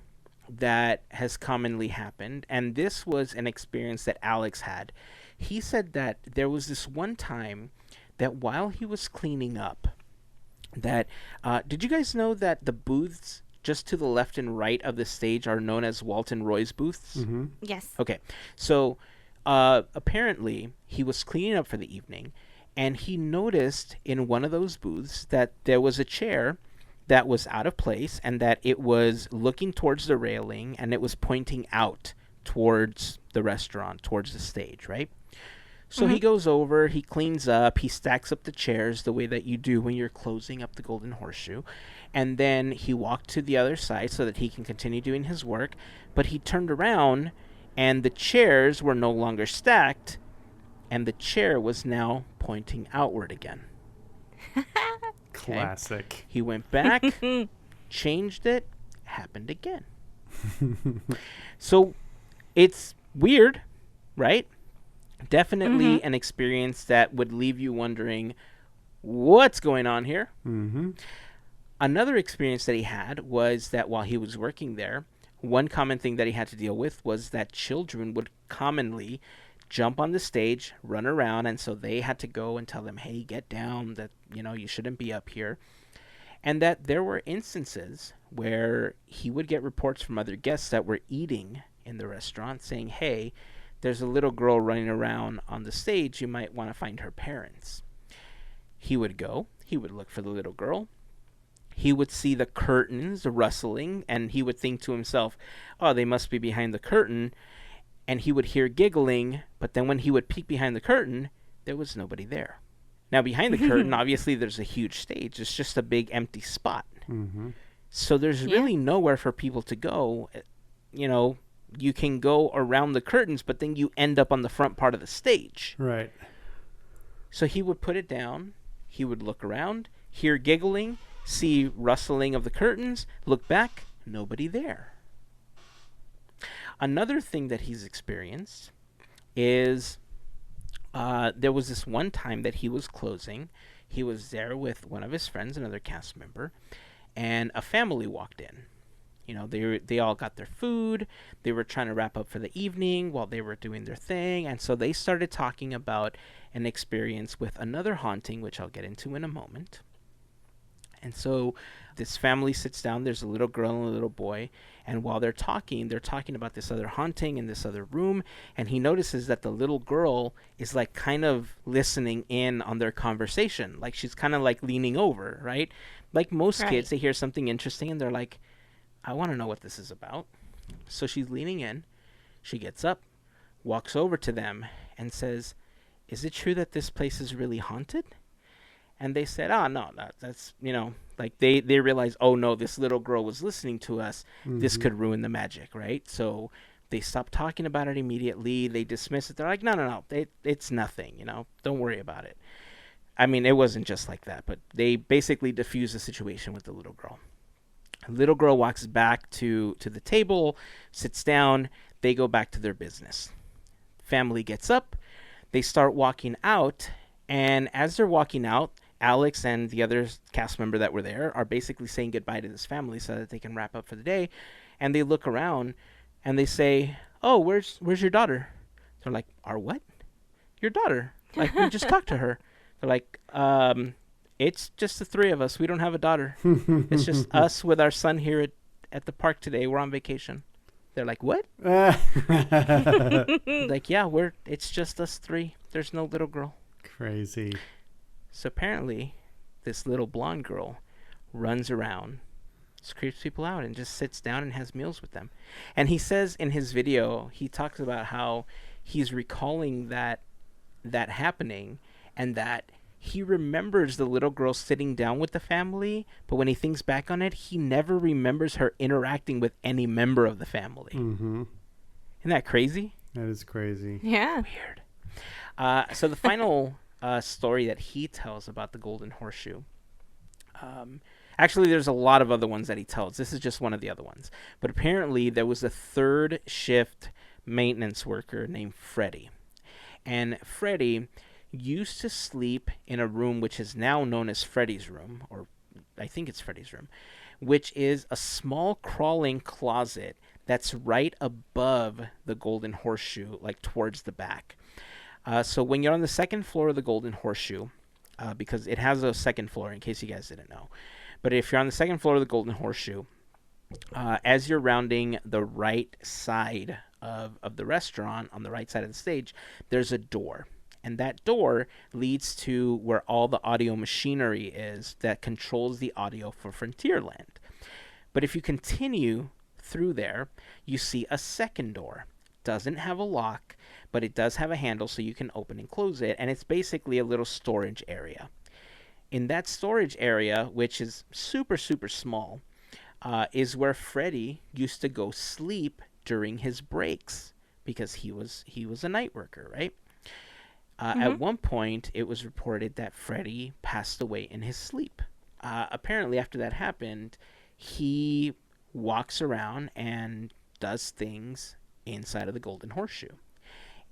that has commonly happened, and this was an experience that Alex had, he said that there was this one time that while he was cleaning up, that did you guys know that the booths just to the left and right of the stage are known as Walt and Roy's booths? Mm-hmm. Yes. Okay, so apparently he was cleaning up for the evening, and he noticed in one of those booths that there was a chair that was out of place and that it was looking towards the railing and it was pointing out towards the restaurant, towards the stage, right? So he goes over, he cleans up, he stacks up the chairs the way that you do when you're closing up the Golden Horseshoe. And then he walked to the other side so that he can continue doing his work. But he turned around and the chairs were no longer stacked and the chair was now pointing outward again. Okay. Classic. He went back, changed it, happened again. So it's weird, right? Definitely an experience that would leave you wondering what's going on here. Mm-hmm. Another experience that he had was that while he was working there, one common thing that he had to deal with was that children would commonly jump on the stage, run around, and so they had to go and tell them, hey, get down, that, you know, you shouldn't be up here. And that there were instances where he would get reports from other guests that were eating in the restaurant saying, hey, there's a little girl running around on the stage, you might want to find her parents. He would go, he would look for the little girl, he would see the curtains rustling, and he would think to himself, oh, they must be behind the curtain, and he would hear giggling, but then when he would peek behind the curtain, there was nobody there. Now, behind the curtain, obviously, there's a huge stage. It's just a big empty spot. Mm-hmm. So there's really nowhere for people to go. You know, you can go around the curtains, but then you end up on the front part of the stage. Right. So he would put it down. He would look around, hear giggling, see rustling of the curtains, look back, nobody there. Another thing that he's experienced is there was this one time that he was closing. he was there with one of his friends, another cast member, and a family walked in. You know, they all got their food. They were trying to wrap up for the evening while they were doing their thing. And so they started talking about an experience with another haunting, which I'll get into in a moment. And so this family sits down. There's a little girl and a little boy. And while they're talking about this other haunting in this other room. And he notices that the little girl is like kind of listening in on their conversation. Like she's kind of like leaning over, right? Like most kids, they hear something interesting and they're like, I want to know what this is about. So she's leaning in. She gets up, walks over to them and says, is it true that this place is really haunted? And they said, oh, no, that's, you know, like they realized, oh, no, this little girl was listening to us. Mm-hmm. This could ruin the magic, right? So they stopped talking about it immediately. They dismiss it. They're like, no, it's nothing, you know, don't worry about it. I mean, it wasn't just like that, but they basically diffused the situation with the little girl. The little girl walks back to the table, sits down. They go back to their business. Family gets up. They start walking out. And as they're walking out, Alex and the other cast member that were there are basically saying goodbye to this family so that they can wrap up for the day. And they look around and they say, oh, where's your daughter? They're like, our what? Your daughter. Like, we just talked to her. They're like, it's just the three of us. We don't have a daughter. It's just us with our son here at the park today. We're on vacation. They're like, what? Like, yeah, it's just us three. There's no little girl. Crazy. So apparently, this little blonde girl runs around, just creeps people out, and just sits down and has meals with them. And he says in his video, he talks about how he's recalling that happening and that he remembers the little girl sitting down with the family, but when he thinks back on it, he never remembers her interacting with any member of the family. Mm-hmm. Isn't that crazy? That is crazy. Yeah. Weird. So the final story that he tells about the Golden Horseshoe. Actually, there's a lot of other ones that he tells. This is just one of the other ones. But apparently, there was a third shift maintenance worker named Freddie. And Freddie used to sleep in a room which is now known as Freddy's room, or I think it's Freddy's room, which is a small crawling closet that's right above the Golden Horseshoe, like towards the back. So when you're on the second floor of the Golden Horseshoe, because it has a second floor in case you guys didn't know, but if you're on the second floor of the Golden Horseshoe, as you're rounding the right side of the restaurant, on the right side of the stage, there's a door. And that door leads to where all the audio machinery is that controls the audio for Frontierland. But if you continue through there, you see a second door. Doesn't have a lock, but it does have a handle so you can open and close it. And it's basically a little storage area. In that storage area, which is super, super small, is where Freddie used to go sleep during his breaks because he was a night worker, right? At one point, it was reported that Freddie passed away in his sleep. Apparently, after that happened, he walks around and does things inside of the Golden Horseshoe.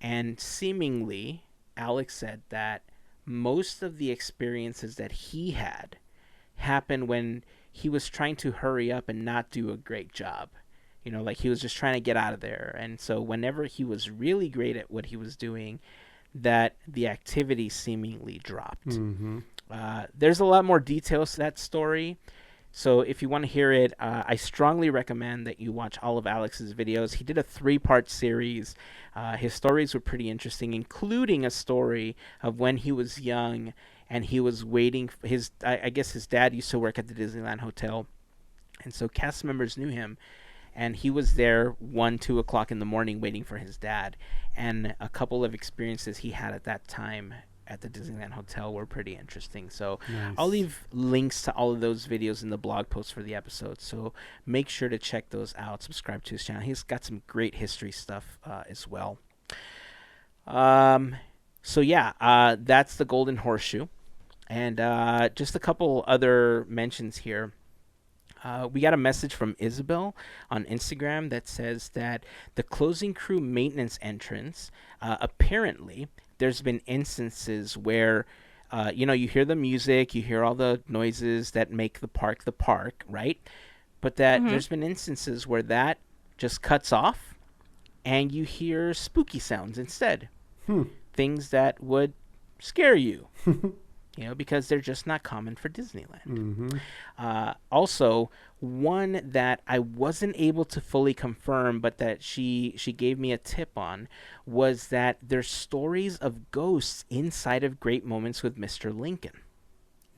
And seemingly, Alex said that most of the experiences that he had happened when he was trying to hurry up and not do a great job. You know, like he was just trying to get out of there. And so whenever he was really great at what he was doing, that the activity seemingly dropped. Mm-hmm. There's a lot more details to that story. So if you want to hear it, I strongly recommend that you watch all of Alex's videos. He did a 3-part series. His stories were pretty interesting, including a story of when he was young and he was waiting. I guess his dad used to work at the Disneyland Hotel. And so cast members knew him. And he was there 1-2 o'clock in the morning waiting for his dad. And a couple of experiences he had at that time at the Disneyland Hotel were pretty interesting. So nice. I'll leave links to all of those videos in the blog post for the episode. So make sure to check those out. Subscribe to his channel. He's got some great history stuff as well. So yeah, that's the Golden Horseshoe. And just a couple other mentions here. We got a message from Isabel on Instagram that says that the closing crew maintenance entrance, apparently, there's been instances where You hear the music, you hear all the noises that make the park, right? But that there's been instances where that just cuts off and you hear spooky sounds instead. Things that would scare you, because they're just not common for Disneyland. Also, one that I wasn't able to fully confirm, but that she gave me a tip on, was that there's stories of ghosts inside of Great Moments with Mr. Lincoln.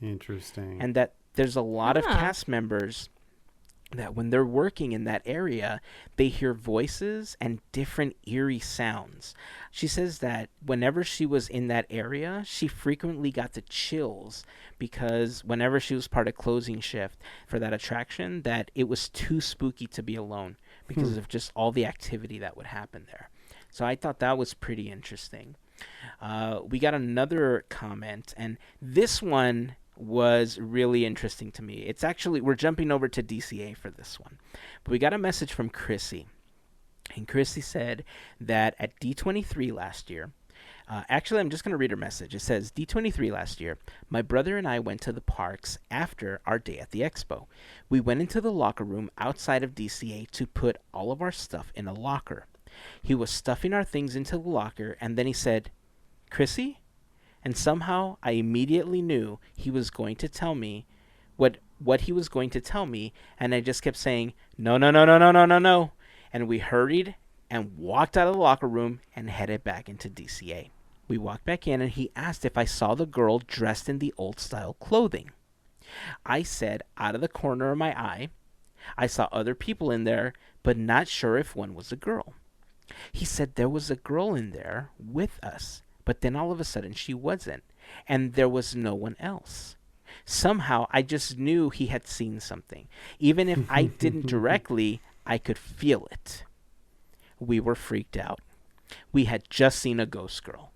Interesting. And that there's a lot of cast members that when they're working in that area, they hear voices and different eerie sounds. She says that whenever she was in that area, she frequently got the chills because whenever she was part of closing shift for that attraction, that it was too spooky to be alone because of just all the activity that would happen there. So I thought that was pretty interesting. We got another comment, and this one was really interesting to me. It's actually, we're jumping over to DCA for this one. But we got a message from Chrissy. And Chrissy said that at D23 last year, actually, I'm just going to read her message. It says, D23 last year, my brother and I went to the parks after our day at the expo. We went into the locker room outside of DCA to put all of our stuff in a locker. He was stuffing our things into the locker, and then he said, Chrissy? And somehow I immediately knew he was going to tell me what he was going to tell me, and I just kept saying, no, no, no, no, no, no, no, no. And we hurried and walked out of the locker room and headed back into DCA. We walked back in, and he asked if I saw the girl dressed in the old-style clothing. I said, out of the corner of my eye, I saw other people in there, but not sure if one was a girl. He said there was a girl in there with us, but then all of a sudden she wasn't, and there was no one else. Somehow I just knew he had seen something. Even if I didn't directly, I could feel it. We were freaked out. We had just seen a ghost girl.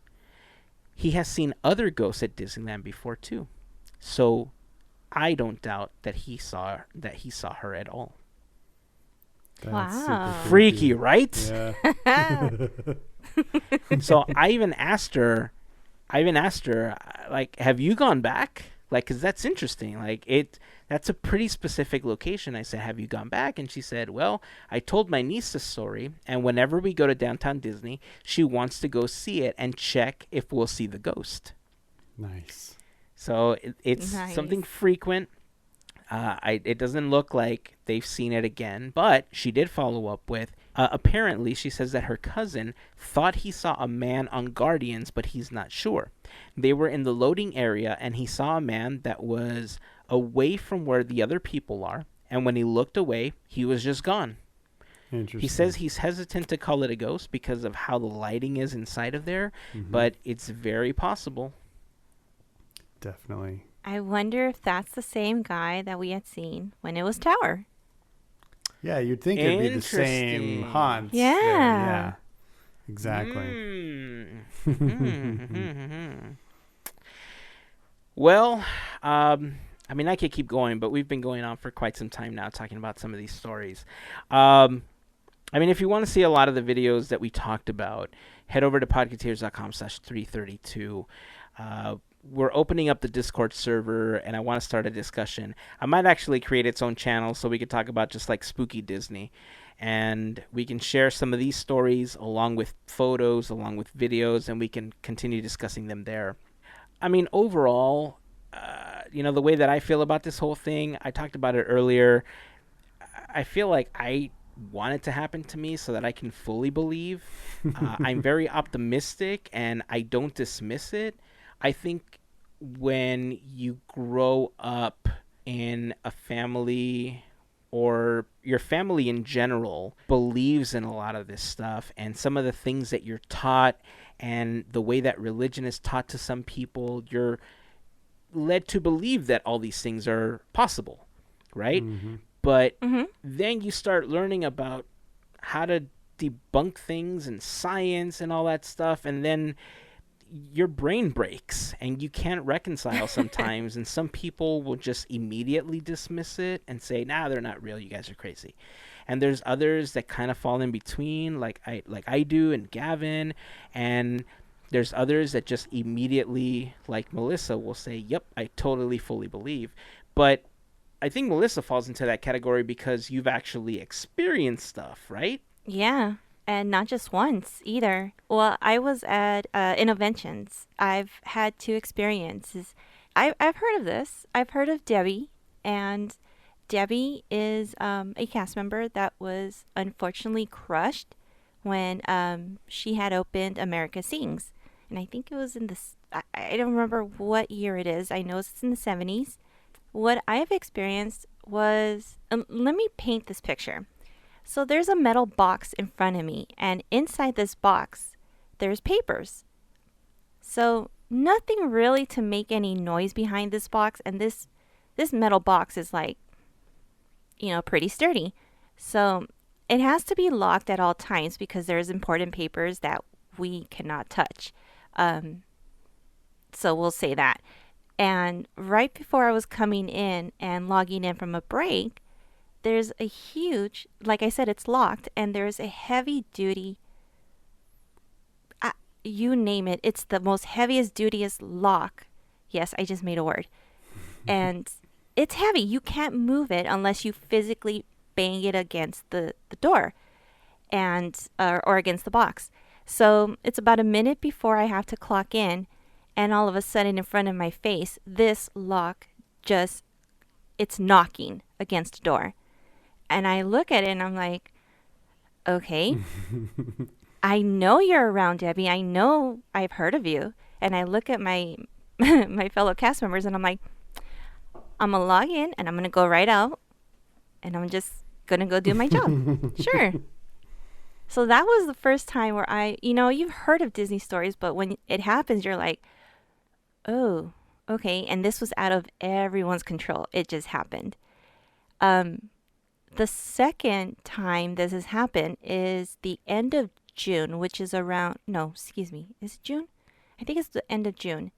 He has seen other ghosts at Disneyland before too. So I don't doubt that he saw her at all. That's Wow. super Freaky, right? Yeah. So I even asked her, like, have you gone back? Like, because that's interesting. Like, that's a pretty specific location. I said, have you gone back? And she said, well, I told my niece the story, and whenever we go to Downtown Disney, she wants to go see it and check if we'll see the ghost. Nice. So it's Nice. something frequent. It doesn't look like they've seen it again, but she did follow up with, apparently she says that her cousin thought he saw a man on Guardians, but he's not sure. They were in the loading area, and he saw a man that was away from where the other people are, and when he looked away, he was just gone. Interesting. He says he's hesitant to call it a ghost because of how the lighting is inside of there, but it's very possible. Definitely. I wonder if that's the same guy that we had seen when it was Tower. Yeah, you'd think it'd be the same Interesting. haunts. Yeah. there, yeah. Exactly. Well, I mean, I could keep going, but we've been going on for quite some time now talking about some of these stories. I mean, if you want to see a lot of the videos that we talked about, head over to podketeers.com/332. We're opening up the Discord server, and I want to start a discussion. I might actually create its own channel so we could talk about just like spooky Disney. And we can share some of these stories along with photos, along with videos, and we can continue discussing them there. I mean, overall, the way that I feel about this whole thing, I talked about it earlier. I feel like I want it to happen to me so that I can fully believe. I'm very optimistic, and I don't dismiss it. I think when you grow up in a family, or your family in general believes in a lot of this stuff, and some of the things that you're taught and the way that religion is taught to some people, you're led to believe that all these things are possible, right? But then you start learning about how to debunk things and science and all that stuff, and then your brain breaks and you can't reconcile sometimes. And some people will just immediately dismiss it and say, nah, they're not real, you guys are crazy. And there's others that kind of fall in between, like I do, and Gavin. And There's others that just immediately, like Melissa, will say, yep, I totally, fully believe. But I think Melissa falls into that category because you've actually experienced stuff, right? Yeah, and not just once either. Well, I was at Interventions. I've had 2 experiences. I've heard of this. I've heard of Debbie, and Debbie is a cast member that was unfortunately crushed when she had opened America Sings. And I think it was in I don't remember what year it is. I know it's in the 70s. What I've experienced was, let me paint this picture. So there's a metal box in front of me, and inside this box, there's papers. So nothing really to make any noise behind this box, and this metal box is like, pretty sturdy. So it has to be locked at all times because there's important papers that we cannot touch. So we'll say that. And right before I was coming in and logging in from a break, there's a huge, like I said, it's locked, and there's a heavy duty, you name it, it's the most heaviest, dutiest lock. Yes, I just made a word. And it's heavy. You can't move it unless you physically bang it against the door and or against the box. So it's about a minute before I have to clock in, and all of a sudden in front of my face, this lock it's knocking against the door. And I look at it and I'm like, okay, I know you're around, Debbie. I know I've heard of you. And I look at my my fellow cast members and I'm like, I'm going to log in and I'm going to go right out and I'm just going to go do my job. Sure. So that was the first time where you've heard of Disney stories, but when it happens, you're like, oh, okay. And this was out of everyone's control. It just happened. The second time this has happened is the end of June, which is around, no, excuse me, is it June? I think it's the end of June.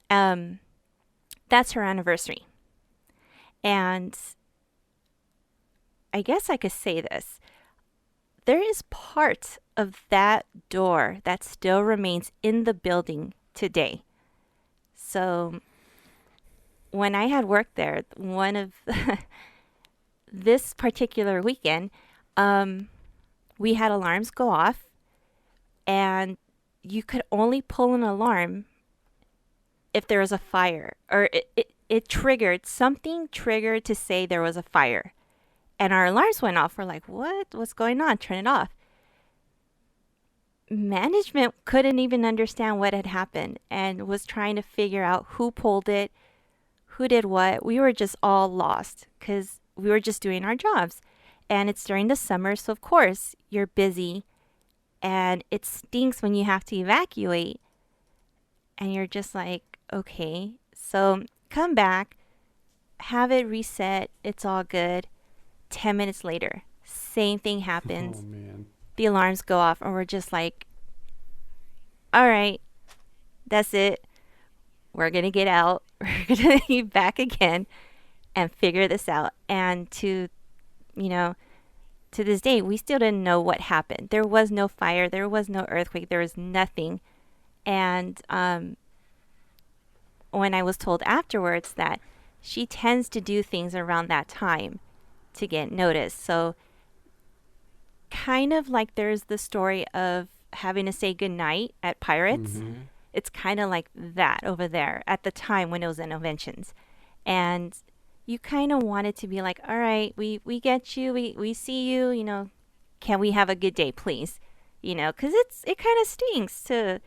That's her anniversary. And I guess I could say this. There is part of that door that still remains in the building today. So when I had worked there, one of this particular weekend, we had alarms go off, and you could only pull an alarm if there was a fire, or it triggered, something triggered to say there was a fire. And our alarms went off. We're like, what? What's going on? Turn it off. Management couldn't even understand what had happened and was trying to figure out who pulled it, who did what. We were just all lost because we were just doing our jobs. And it's during the summer, so of course you're busy and it stinks when you have to evacuate. And you're just like, okay, so come back, have it reset, it's all good. 10 minutes later, same thing happens. Oh, man. The alarms go off, and we're just like, all right, that's it. We're going to get out. We're going to be back again and figure this out. And to this day, we still didn't know what happened. There was no fire. There was no earthquake. There was nothing. And when I was told afterwards that she tends to do things around that time to get noticed. So kind of like there's the story of having to say goodnight at Pirates. Mm-hmm. It's kind of like that over there at the time when it was Interventions. And you kind of wanted to be like, all right, we get you. We see you, can we have a good day, please? Because it kind of stinks to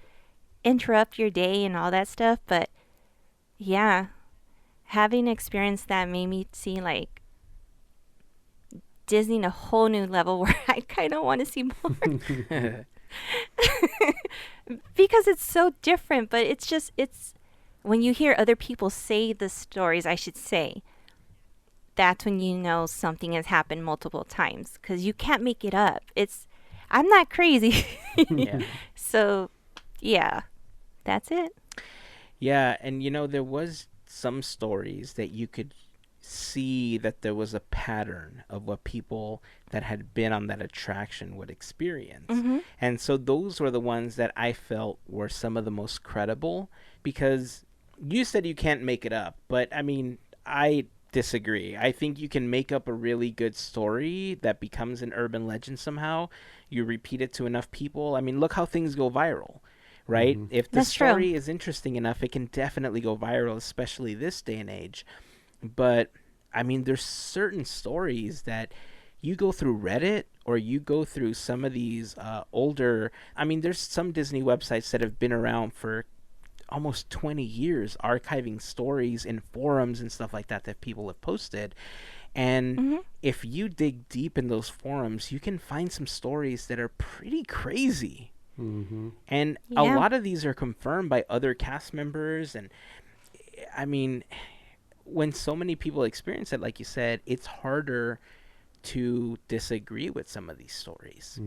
interrupt your day and all that stuff. But yeah, having experienced that made me see like Disney in a whole new level where I kind of want to see more. Because it's so different, but it's when you hear other people say the stories, I should say, that's when you know something has happened multiple times because you can't make it up. I'm not crazy. Yeah. So, yeah, that's it. Yeah, and there was some stories that you could see that there was a pattern of what people that had been on that attraction would experience. And so those were the ones that I felt were some of the most credible, because you said you can't make it up, but I mean, I disagree. I think you can make up a really good story that becomes an urban legend somehow. You repeat it to enough people. I mean, look how things go viral, right? If the That's story true. is interesting enough, it can definitely go viral, especially this day and age. But I mean, there's certain stories that you go through Reddit or you go through some of these older, I mean, there's some Disney websites that have been around for almost 20 years archiving stories in forums and stuff like that that people have posted. And if you dig deep in those forums, you can find some stories that are pretty crazy. And a Yeah. lot of these are confirmed by other cast members. And I mean, when so many people experience it, like you said, it's harder to disagree with some of these stories.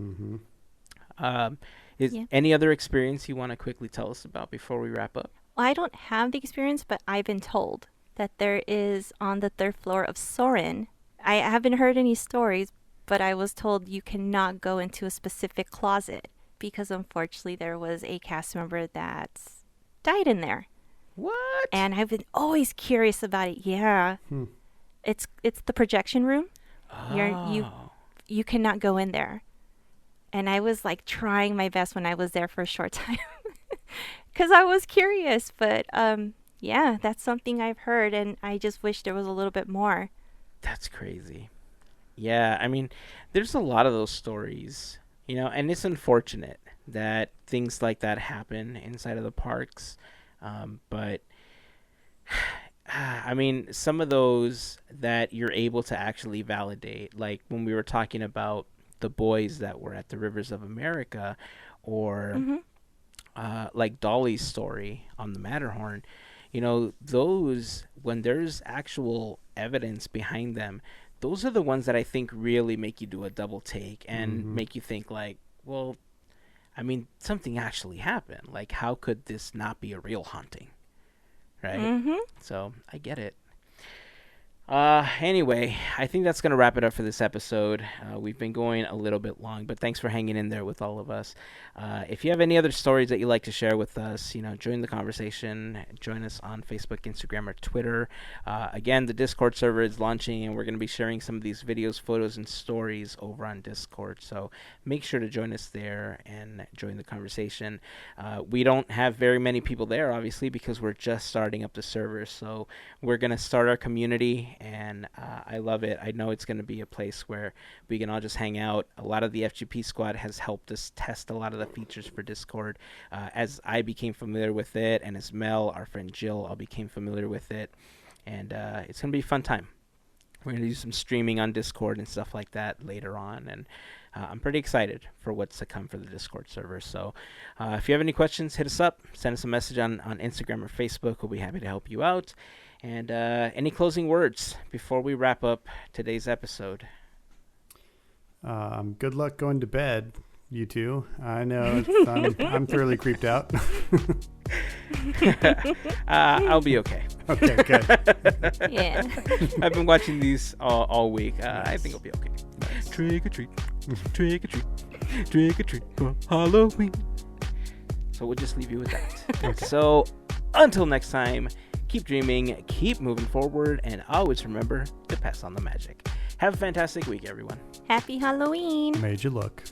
Is Yeah. any other experience you want to quickly tell us about before we wrap up? Well, I don't have the experience, but I've been told that there is on the third floor of Soarin'. I haven't heard any stories, but I was told you cannot go into a specific closet because unfortunately there was a cast member that's died in there. What? And I've been always curious about it. Yeah. It's the projection room. You cannot go in there. And I was like trying my best when I was there for a short time because I was curious. But yeah, that's something I've heard, and I just wish there was a little bit more. That's crazy. Yeah, I mean, there's a lot of those stories, you know, and it's unfortunate that things like that happen inside of the parks. But I mean, some of those that you're able to actually validate, like when we were talking about the boys that were at the Rivers of America, or like Dolly's story on the Matterhorn, you know, those, when there's actual evidence behind them, those are the ones that I think really make you do a double take and make you think like, well, I mean, something actually happened. Like, how could this not be a real haunting? Right? So I get it. Anyway, I think that's going to wrap it up for this episode. We've been going a little bit long, but thanks for hanging in there with all of us. If you have any other stories that you'd like to share with us, you know, join the conversation. Join us on Facebook, Instagram, or Twitter. Again, the Discord server is launching, and we're going to be sharing some of these videos, photos, and stories over on Discord. So make sure to join us there and join the conversation. We don't have very many people there, obviously, because we're just starting up the server. So we're going to start our community, and I love it. I know it's going to be a place where we can all just hang out. A lot of the FGP Squad has helped us test a lot of the features for Discord. As I became familiar with it, and as Mel, our friend Jill, all became familiar with it. And it's going to be a fun time. We're going to do some streaming on Discord and stuff like that later on. And I'm pretty excited for what's to come for the Discord server. So if you have any questions, hit us up. Send us a message on Instagram or Facebook. We'll be happy to help you out. And any closing words before we wrap up today's episode? Good luck going to bed, you two. I know I'm thoroughly creeped out. I'll be okay. Okay, good. Yeah. I've been watching these all week. I think I'll be okay. Trick or treat, trick or treat, trick or treat for Halloween. So we'll just leave you with that. Okay. So until next time, keep dreaming, keep moving forward, and always remember to pass on the magic. Have a fantastic week, everyone. Happy Halloween. Made you look.